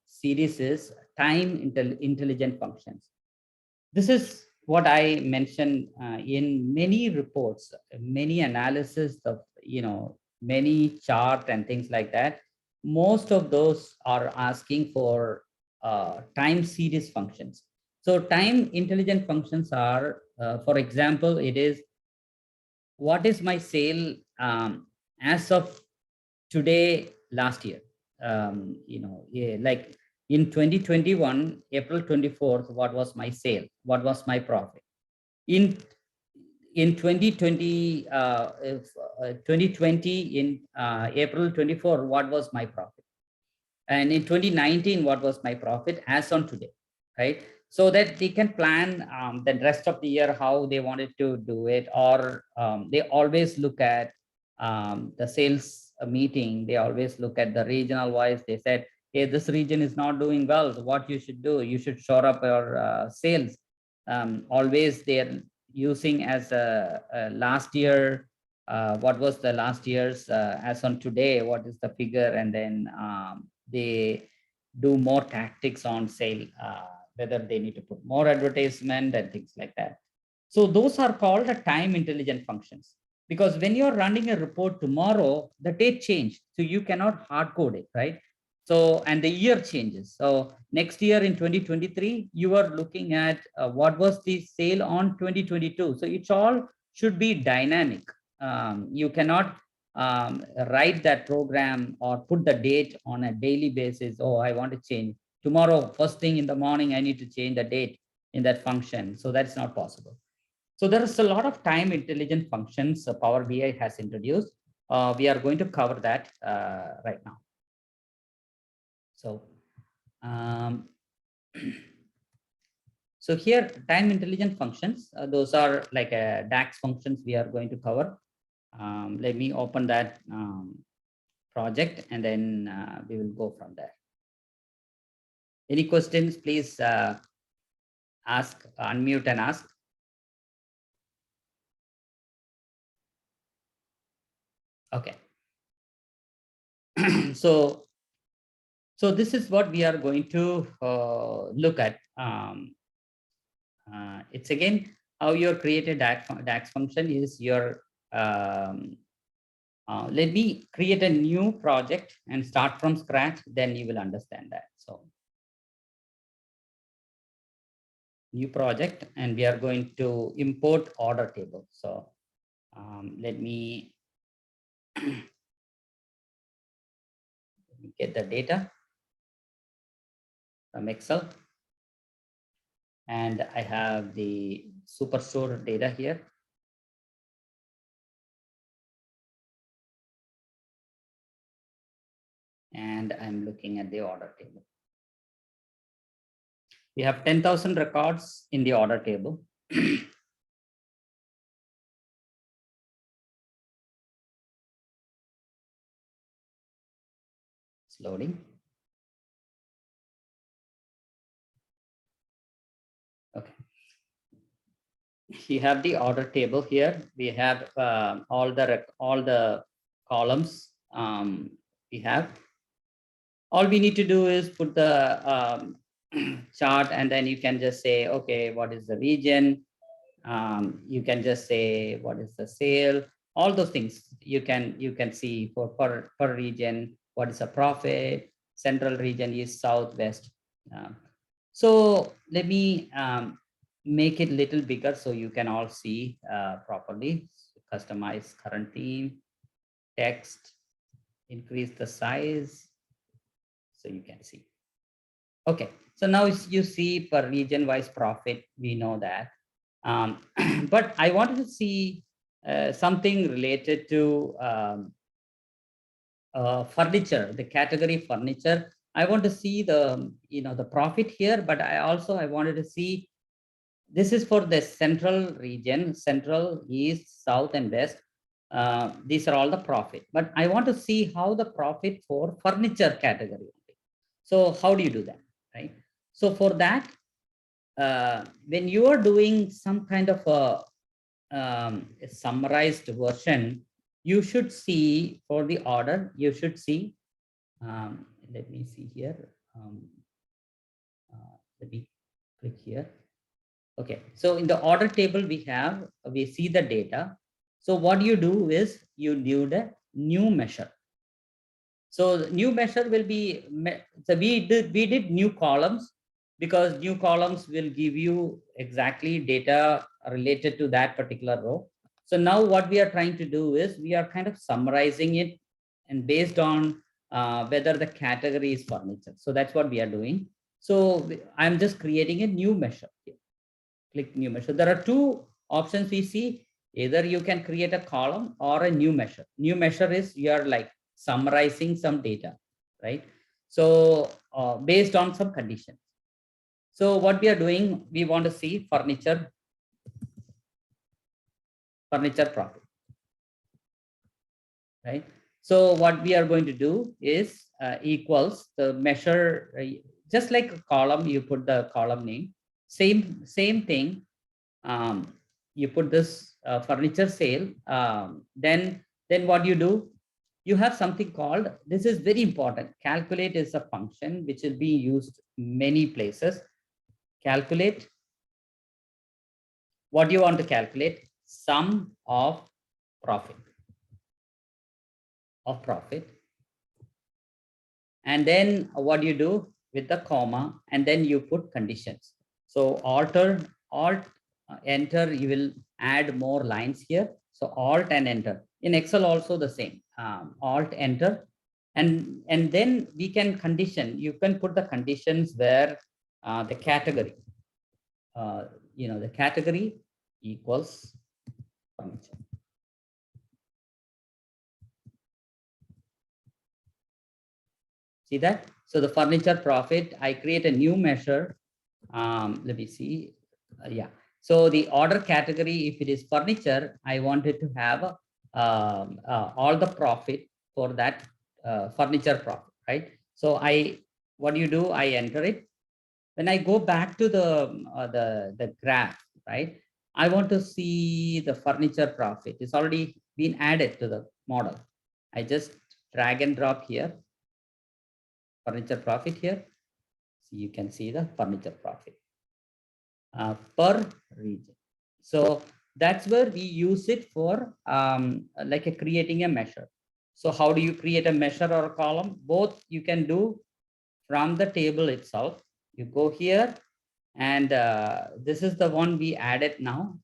series is time intelligent functions. This is what I mentioned in many reports, many analysis of, many chart and things like that. Most of those are asking for time series functions. So time intelligent functions are, for example, it is, what is my sale as of today, last year? Yeah, like in 2021, April 24th, what was my sale? What was my profit? In 2020, 2020, in April 24, what was my profit? And in 2019, what was my profit as on today, right? So that they can plan the rest of the year how they wanted to do it, or they always look at the sales meeting. They always look at the regional wise. They said, hey, this region is not doing well. So what you should do, you should shore up your sales. Always they're using as a last year, what was the last year's as on today, what is the figure, and then they do more tactics on sale, whether they need to put more advertisement and things like that. So those are called the time intelligent functions, because when you're running a report tomorrow, the date changed, so you cannot hard code it, right? So, and the year changes. So next year in 2023, you are looking at what was the sale on 2022. So it's all should be dynamic. You cannot write that program or put the date on a daily basis. Oh, I want to change tomorrow, first thing in the morning, I need to change the date in that function. So that's not possible. So there is a lot of time intelligent functions Power BI has introduced. We are going to cover that right now. So, so here time intelligent functions, those are like DAX functions we are going to cover. Let me open that project and then we will go from there. Any questions, please ask, unmute and ask. Okay. So this is what we are going to look at. It's again how your created DAX function is your. Let me create a new project and start from scratch. Then you will understand that. So new project, and we are going to import order table. So let me get the data from Excel. And I have the Superstore data here. And I'm looking at the order table. We have 10,000 records in the order table. It's loading. Okay. You have the order table here. We have all the columns we have. All we need to do is put the chart, and then you can just say, okay, what is the region? You can just say what is the sale. All those things you can see for per region. What is the profit? Central region, east, south, west. So let me make it a little bigger so you can all see properly. Customize current theme, text, increase the size so you can see. Okay, so now you see per region wise profit, we know that. But I wanted to see something related to furniture, the category furniture. I want to see the the profit here, but I wanted to see, this is for the central region, central, east, south, and west. These are all the profit, but I want to see how the profit for furniture category. So how do you do that, right? So for that, when you are doing some kind of a summarized version, you should see for the order, you should see, let me see here. Let me click here. Okay, so in the order table, we see the data. So what you do is you do the new measure. So the new measure will be, so we did new columns, because new columns will give you exactly data related to that particular row. So now what we are trying to do is we are kind of summarizing it, and based on whether the category is furniture. So that's what we are doing. So I'm just creating a new measure here. Click new measure. There are two options we see. Either you can create a column or a new measure. New measure is you are like summarizing some data, right? So based on some conditions. So what we are doing, we want to see furniture profit, right? So what we are going to do is equals the measure, just like a column, you put the column name, same thing. You put this furniture sale, then what you do, you have something called, this is very important, calculate is a function which will be used many places. Calculate, what you want to calculate, sum of profit, and then what you do with the comma, and then you put conditions. So alt enter, you will add more lines here. So alt and enter. In Excel also the same, alt enter, and then we can condition, you can put the conditions where the category, the category, equals furniture. See that? So the furniture profit, I create a new measure. Let me see. Yeah. So the order category, if it is furniture, I wanted to have all the profit for that furniture profit, right? So what do you do? I enter it. When I go back to the graph, right? I want to see the furniture profit. It's already been added to the model. I just drag and drop here, furniture profit here. So you can see the furniture profit per region. So that's where we use it for like creating a measure. So how do you create a measure or a column? Both you can do from the table itself. You go here, and this is the one we added now,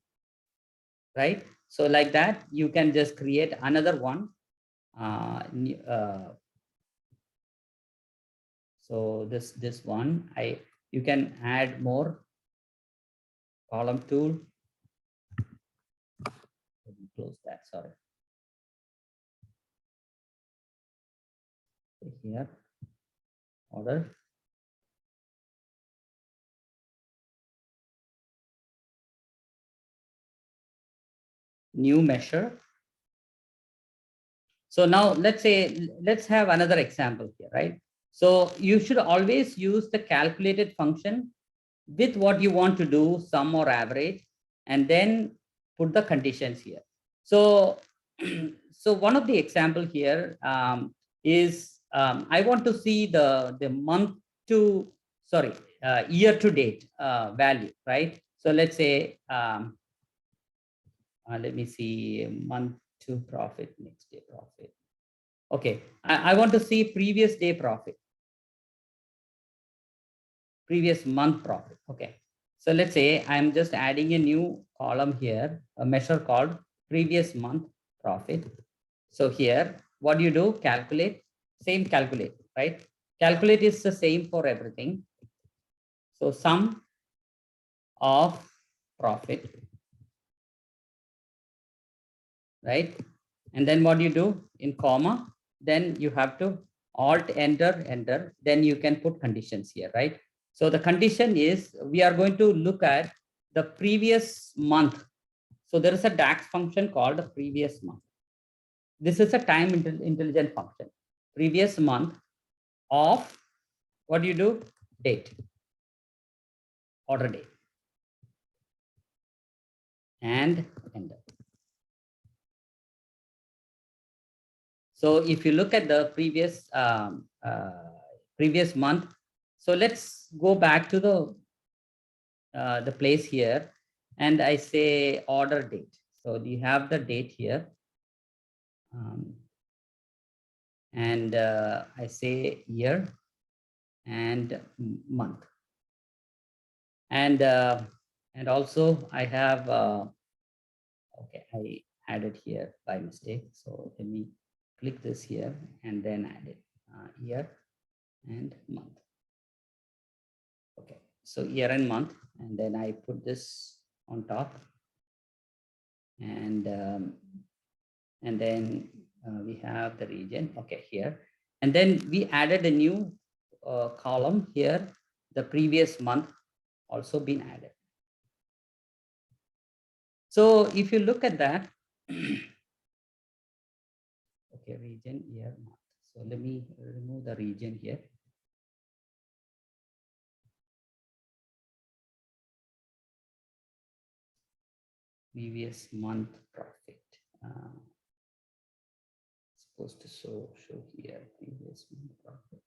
right? So like that, you can just create another one. So this one, you can add more column tool. Let me close that, sorry. Here, order. New measure. So now let's have another example here, right? So you should always use the calculated function with what you want to do, sum or average, and then put the conditions here. So, so one of the example here is I want to see the month to, sorry, year to date value, right? So let's say, let me see, month to profit, next day profit. Okay, I want to see previous day profit, previous month profit. Okay, so let's say I'm just adding a new column here, a measure called previous month profit. So here, what do you do? Calculate, same calculate, right? Calculate is the same for everything. So sum of profit, right? And then what do you do? In comma, then you have to alt enter, enter, then you can put conditions here, right? So the condition is we are going to look at the previous month. So there is a DAX function called the previous month. This is a time intelligent function. Previous month of, what do you do? Date, order date, and enter. So if you look at the previous month, so let's go back to the place here, and I say order date. So you have the date here, and I say year and month, and also I have okay, I added here by mistake. So let me click this here and then add it, year and month. Okay, so year and month, and then I put this on top, and then we have the region, okay, here, and then we added a new column here, the previous month also been added. So if you look at that, okay, region, year, month. So let me remove the region here. Previous month profit. Supposed to show here previous month profit.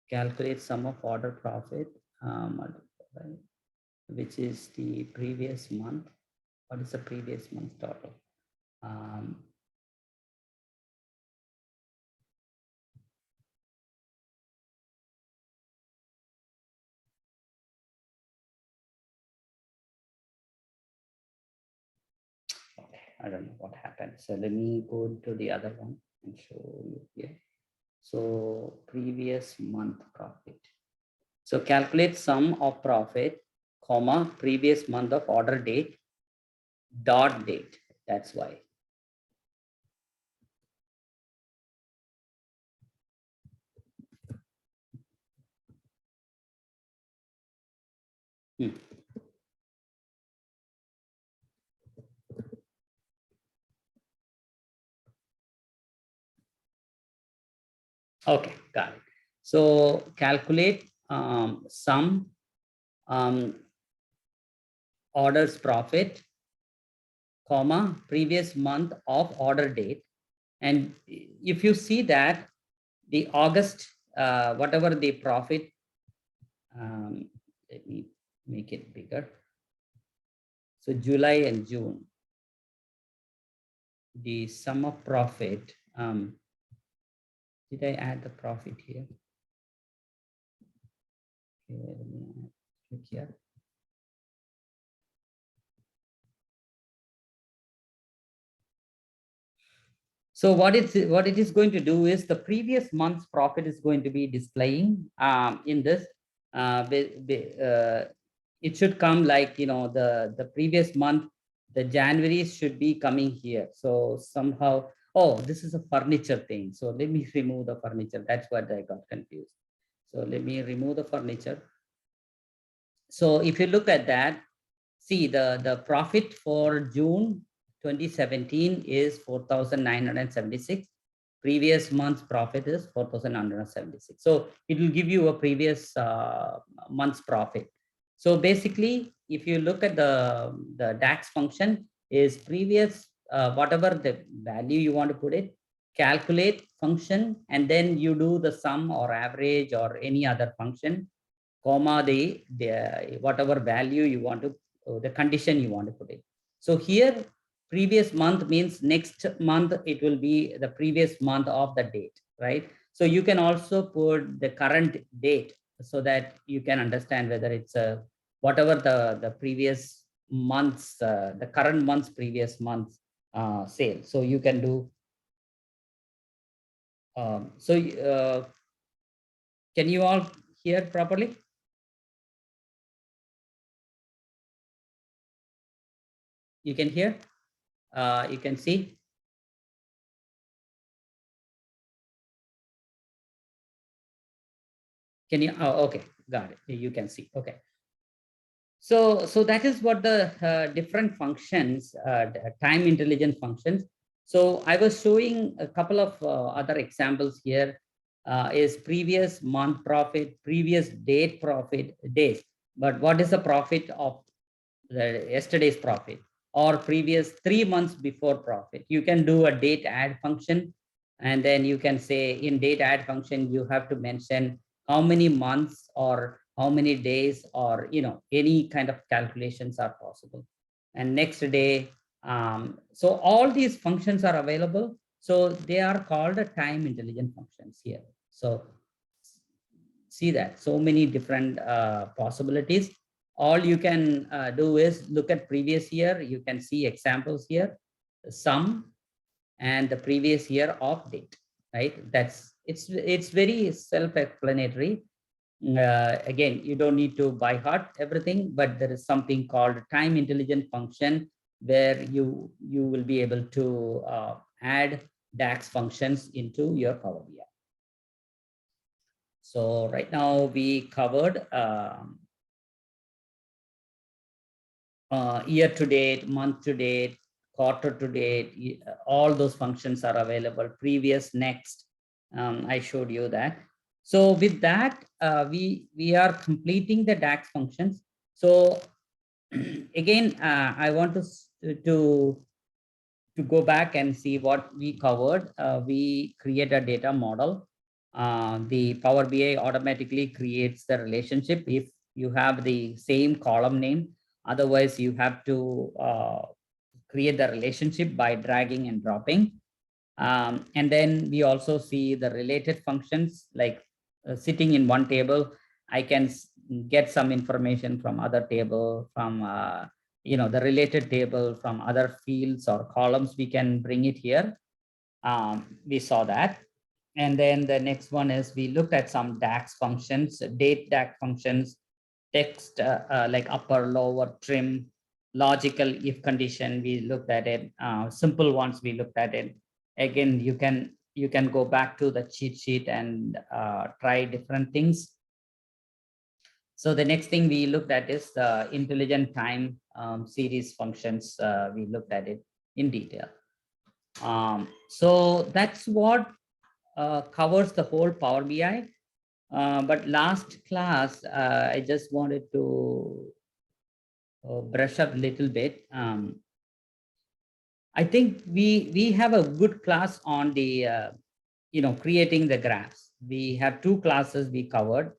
Calculate sum of order profit multiplied, which is the previous month. What is the previous month total? I don't know what happened. So let me go to the other one and show you here. So previous month profit. So calculate sum of profit comma, previous month of order date, dot date. That's why. Hmm. Okay, got it. So calculate sum orders profit, comma, previous month of order date. And if you see that the August, whatever the profit, let me make it bigger. So July and June, the sum of profit, did I add the profit here? Okay, let me click here. So what it is going to do is the previous month's profit is going to be displaying in this. It should come like, the previous month, the January should be coming here. So somehow, oh, this is a furniture thing. So let me remove the furniture. That's what I got confused. So let me remove the furniture. So if you look at that, see the profit for June 2017 is 4,976. Previous month's profit is 4,976. So it will give you a previous month's profit. So basically, if you look at the DAX function, is previous, whatever the value you want to put it, calculate function, and then you do the sum or average or any other function, comma, the whatever value you want to, the condition you want to put it. So here, previous month means next month, it will be the previous month of the date, right? So you can also put the current date so that you can understand whether it's a, whatever the previous month's, the current month's previous month's sale. So you can do, can you all hear properly? You can hear? You can see? Can you? Oh, okay, got it. You can see. Okay. So that is what the different functions, time intelligent functions. So I was showing a couple of other examples here. Is previous month profit, previous date profit, days. But what is the profit of the yesterday's profit or previous 3 months before profit? You can do a date add function, and then you can say in date add function you have to mention how many months or how many days, or any kind of calculations are possible. And next day, so all these functions are available. So they are called a time intelligent functions here. So see that so many different possibilities. All you can do is look at previous year. You can see examples here, sum and the previous year of date, right? It's very self-explanatory. Again, you don't need to by heart everything, but there is something called time intelligent function where you will be able to add DAX functions into your Power BI. So right now we covered year to date, month to date, quarter to date. All those functions are available. Previous, next, I showed you that. So with that, we are completing the DAX functions. So again, I want to go back and see what we covered. We create a data model. The Power BI automatically creates the relationship if you have the same column name. Otherwise, you have to create the relationship by dragging and dropping. And then we also see the related functions, like sitting in one table, I can get some information from other table, from the related table, from other fields or columns. We can bring it here. We saw that. And then the next one is we looked at some DAX functions, date DAX functions, text like upper, lower, trim, logical if condition, we looked at it. Simple ones, we looked at it. Again, you can go back to the cheat sheet and try different things. So the next thing we looked at is the intelligent time series functions. We looked at it in detail. So that's what covers the whole Power BI. But last class, I just wanted to brush up a little bit. I think we have a good class on the creating the graphs. We have two classes we covered.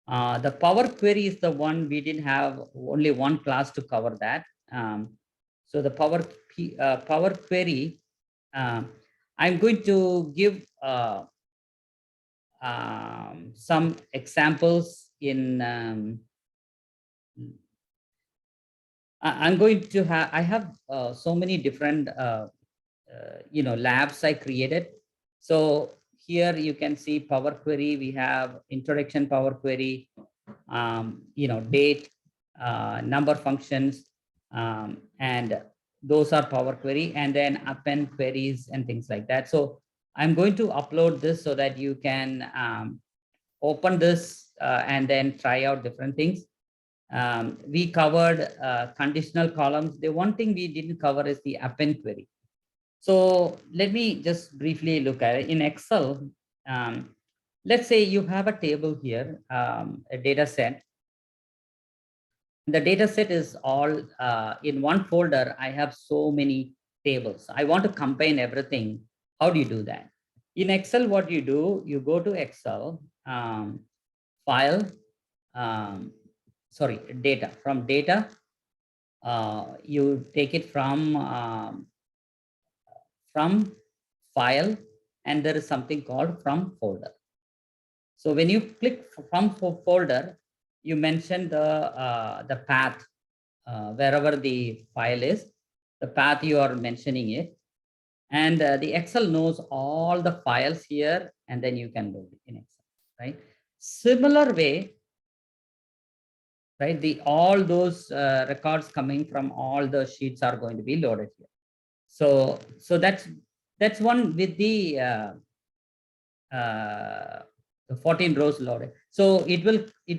The Power Query is the one we didn't have only one class to cover that. So the Power Query, I'm going to give some examples in. I'm going to have. I have so many different labs I created. So here you can see Power Query. We have introduction Power Query, date, number functions, and those are Power Query, and then append queries and things like that. So I'm going to upload this so that you can open this and then try out different things. We covered conditional columns. The one thing we didn't cover is the append query. So let me just briefly look at it. In Excel, let's say you have a table here, a data set. The data set is all in one folder. I have so many tables. I want to combine everything. How do you do that? In Excel, what you do, you go to Excel, file, data. From data, you take it from file, and there is something called from folder. So when you click from folder, you mention the path wherever the file is, the path you are mentioning it, and the Excel knows all the files here, and then you can load it in Excel, right? Similar way, right? All those records coming from all the sheets are going to be loaded here. So that's one with the 14 rows loaded. So it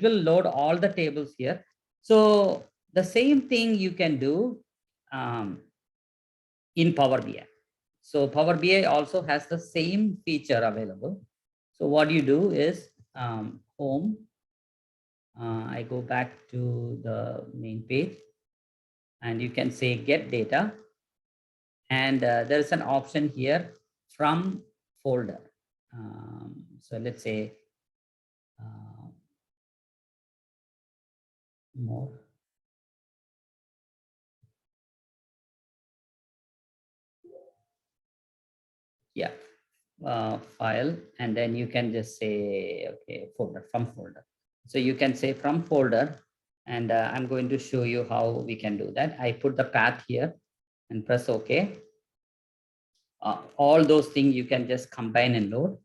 will load all the tables here. So the same thing you can do in Power BI. So Power BI also has the same feature available. So what you do is home. I go back to the main page, and you can say get data. And there's an option here from folder. So let's say more. Yeah, file, and then you can just say, okay, folder, from folder. So you can say from folder, and I'm going to show you how we can do that. I put the path here and press OK. All those things you can just combine and load,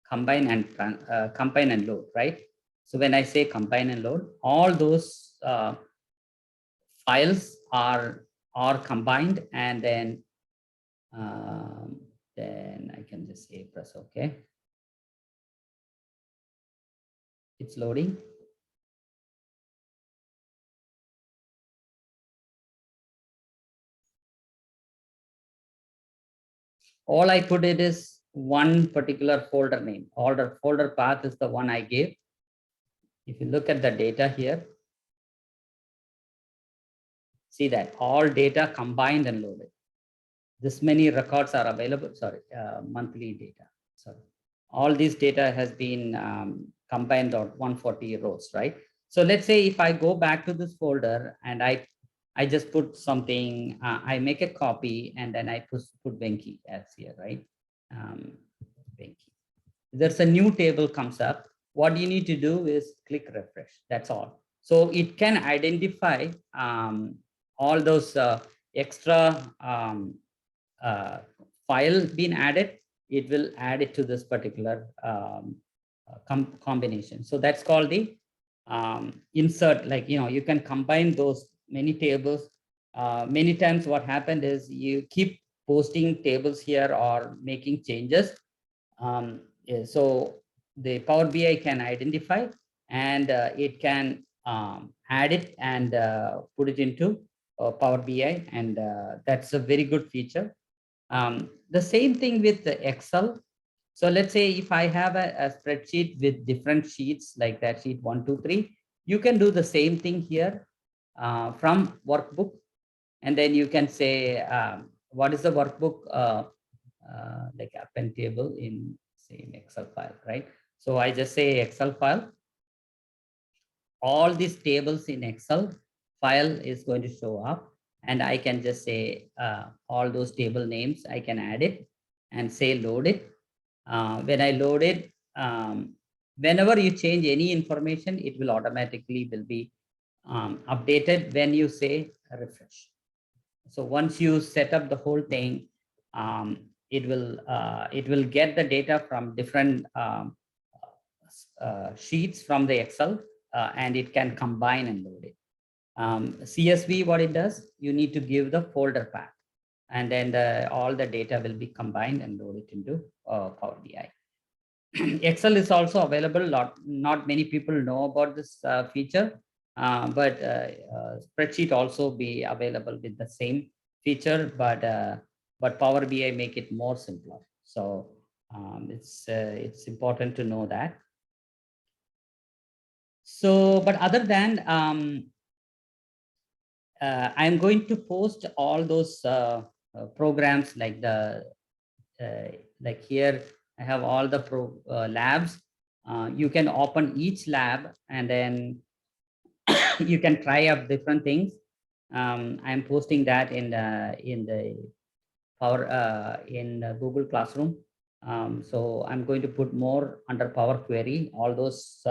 combine and load, right? So when I say combine and load, all those files are combined, and then I can just say press OK. It's loading. All I put it is one particular folder name. Folder path is the one I gave. If you look at the data here, see that all data combined and loaded. This many records are available. Sorry, monthly data. Sorry, all this data has been combined on 140 rows, right? So let's say if I go back to this folder and I just put something, I make a copy, and then I put Venki as here, right? Venki. There's a new table comes up. What you need to do is click refresh. That's all. So it can identify all those extra file being added. It will add it to this particular combination. So that's called the insert, like, you can combine those many tables. Many times what happened is you keep posting tables here or making changes. So the Power BI can identify, and it can add it and put it into Power BI, and that's a very good feature. The same thing with the Excel. So let's say if I have a spreadsheet with different sheets, like that sheet 1, 2, 3, you can do the same thing here from workbook. And then you can say, what is the workbook, like append table in same Excel file, right? So I just say Excel file. All these tables in Excel file is going to show up, and I can just say all those table names, I can add it and say load it. When I load it, whenever you change any information, it will automatically will be updated when you say refresh. So once you set up the whole thing, it will get the data from different sheets from the Excel, and it can combine and load it. CSV, what it does, you need to give the folder path, and then all the data will be combined and loaded into Power BI. Excel is also available. Not many people know about this feature, but spreadsheet also be available with the same feature, but Power BI make it more simpler. So it's important to know that. So, but other than I'm going to post all those programs, like like here I have all the labs. You can open each lab, and then you can try out different things. I'm posting that in the Google Classroom. So I'm going to put more under Power Query. All those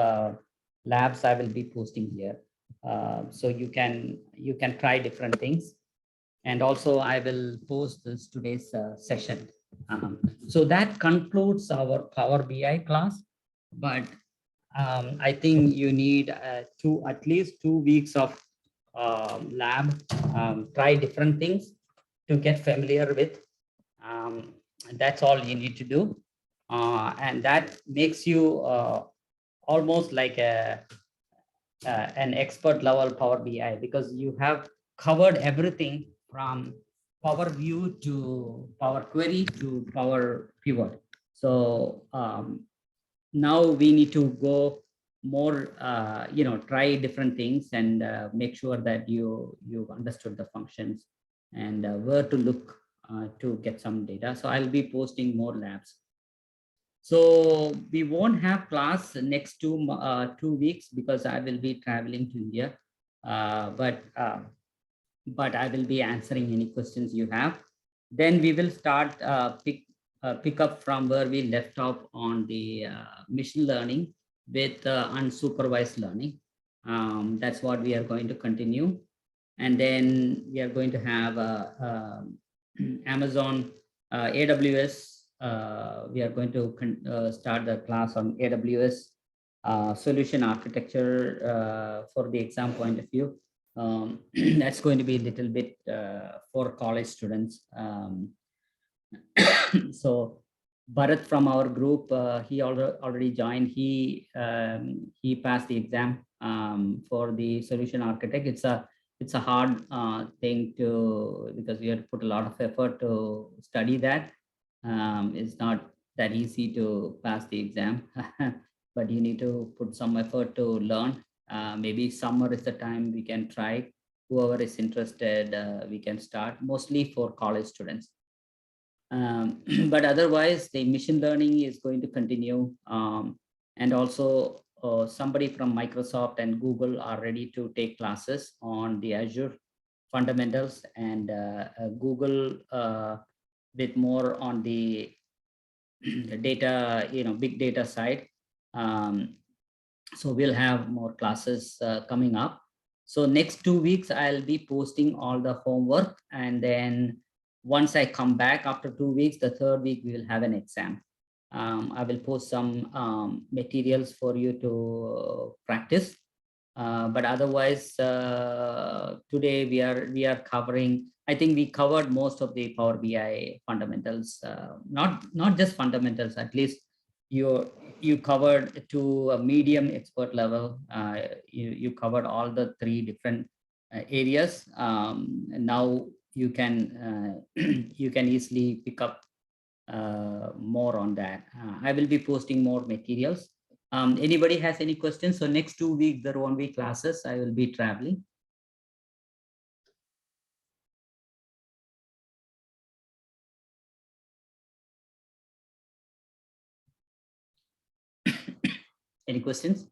labs I will be posting here. So you can try different things. And also I will post this today's session. So that concludes our Power BI class. But I think you need at least 2 weeks of lab, try different things to get familiar with. That's all you need to do. And that makes you almost like an expert level Power BI, because you have covered everything from Power View to Power Query to Power Pivot. So now we need to go more, try different things and make sure that you understood the functions and where to look to get some data. So I'll be posting more labs. So we won't have class next 2 weeks because I will be traveling to India, but I will be answering any questions you have. Then we will start pick up from where we left off on the machine learning with unsupervised learning. That's what we are going to continue. And then we are going to have Amazon AWS. We are going to start the class on AWS solution architecture for the exam point of view. That's going to be a little bit for college students. So Bharat from our group, he already joined. He passed the exam for the solution architect. It's a hard thing to, because we have to put a lot of effort to study that. It's not that easy to pass the exam, but you need to put some effort to learn. Maybe summer is the time we can try. Whoever is interested, we can start, mostly for college students. But otherwise, the machine learning is going to continue. And also somebody from Microsoft and Google are ready to take classes on the Azure fundamentals, and Google with more on the data, big data side. So we'll have more classes coming up. So next 2 weeks, I'll be posting all the homework, and then once I come back after 2 weeks, the third week, we will have an exam. I will post some materials for you to practice. But otherwise, today we are covering. I think we covered most of the Power BI fundamentals. Not just fundamentals. At least you covered to a medium expert level. You covered all the three different areas. Now you can you can easily pick up more on that. I will be posting more materials. Anybody has any questions? So next 2 weeks, there won't be classes. I will be traveling. Any questions?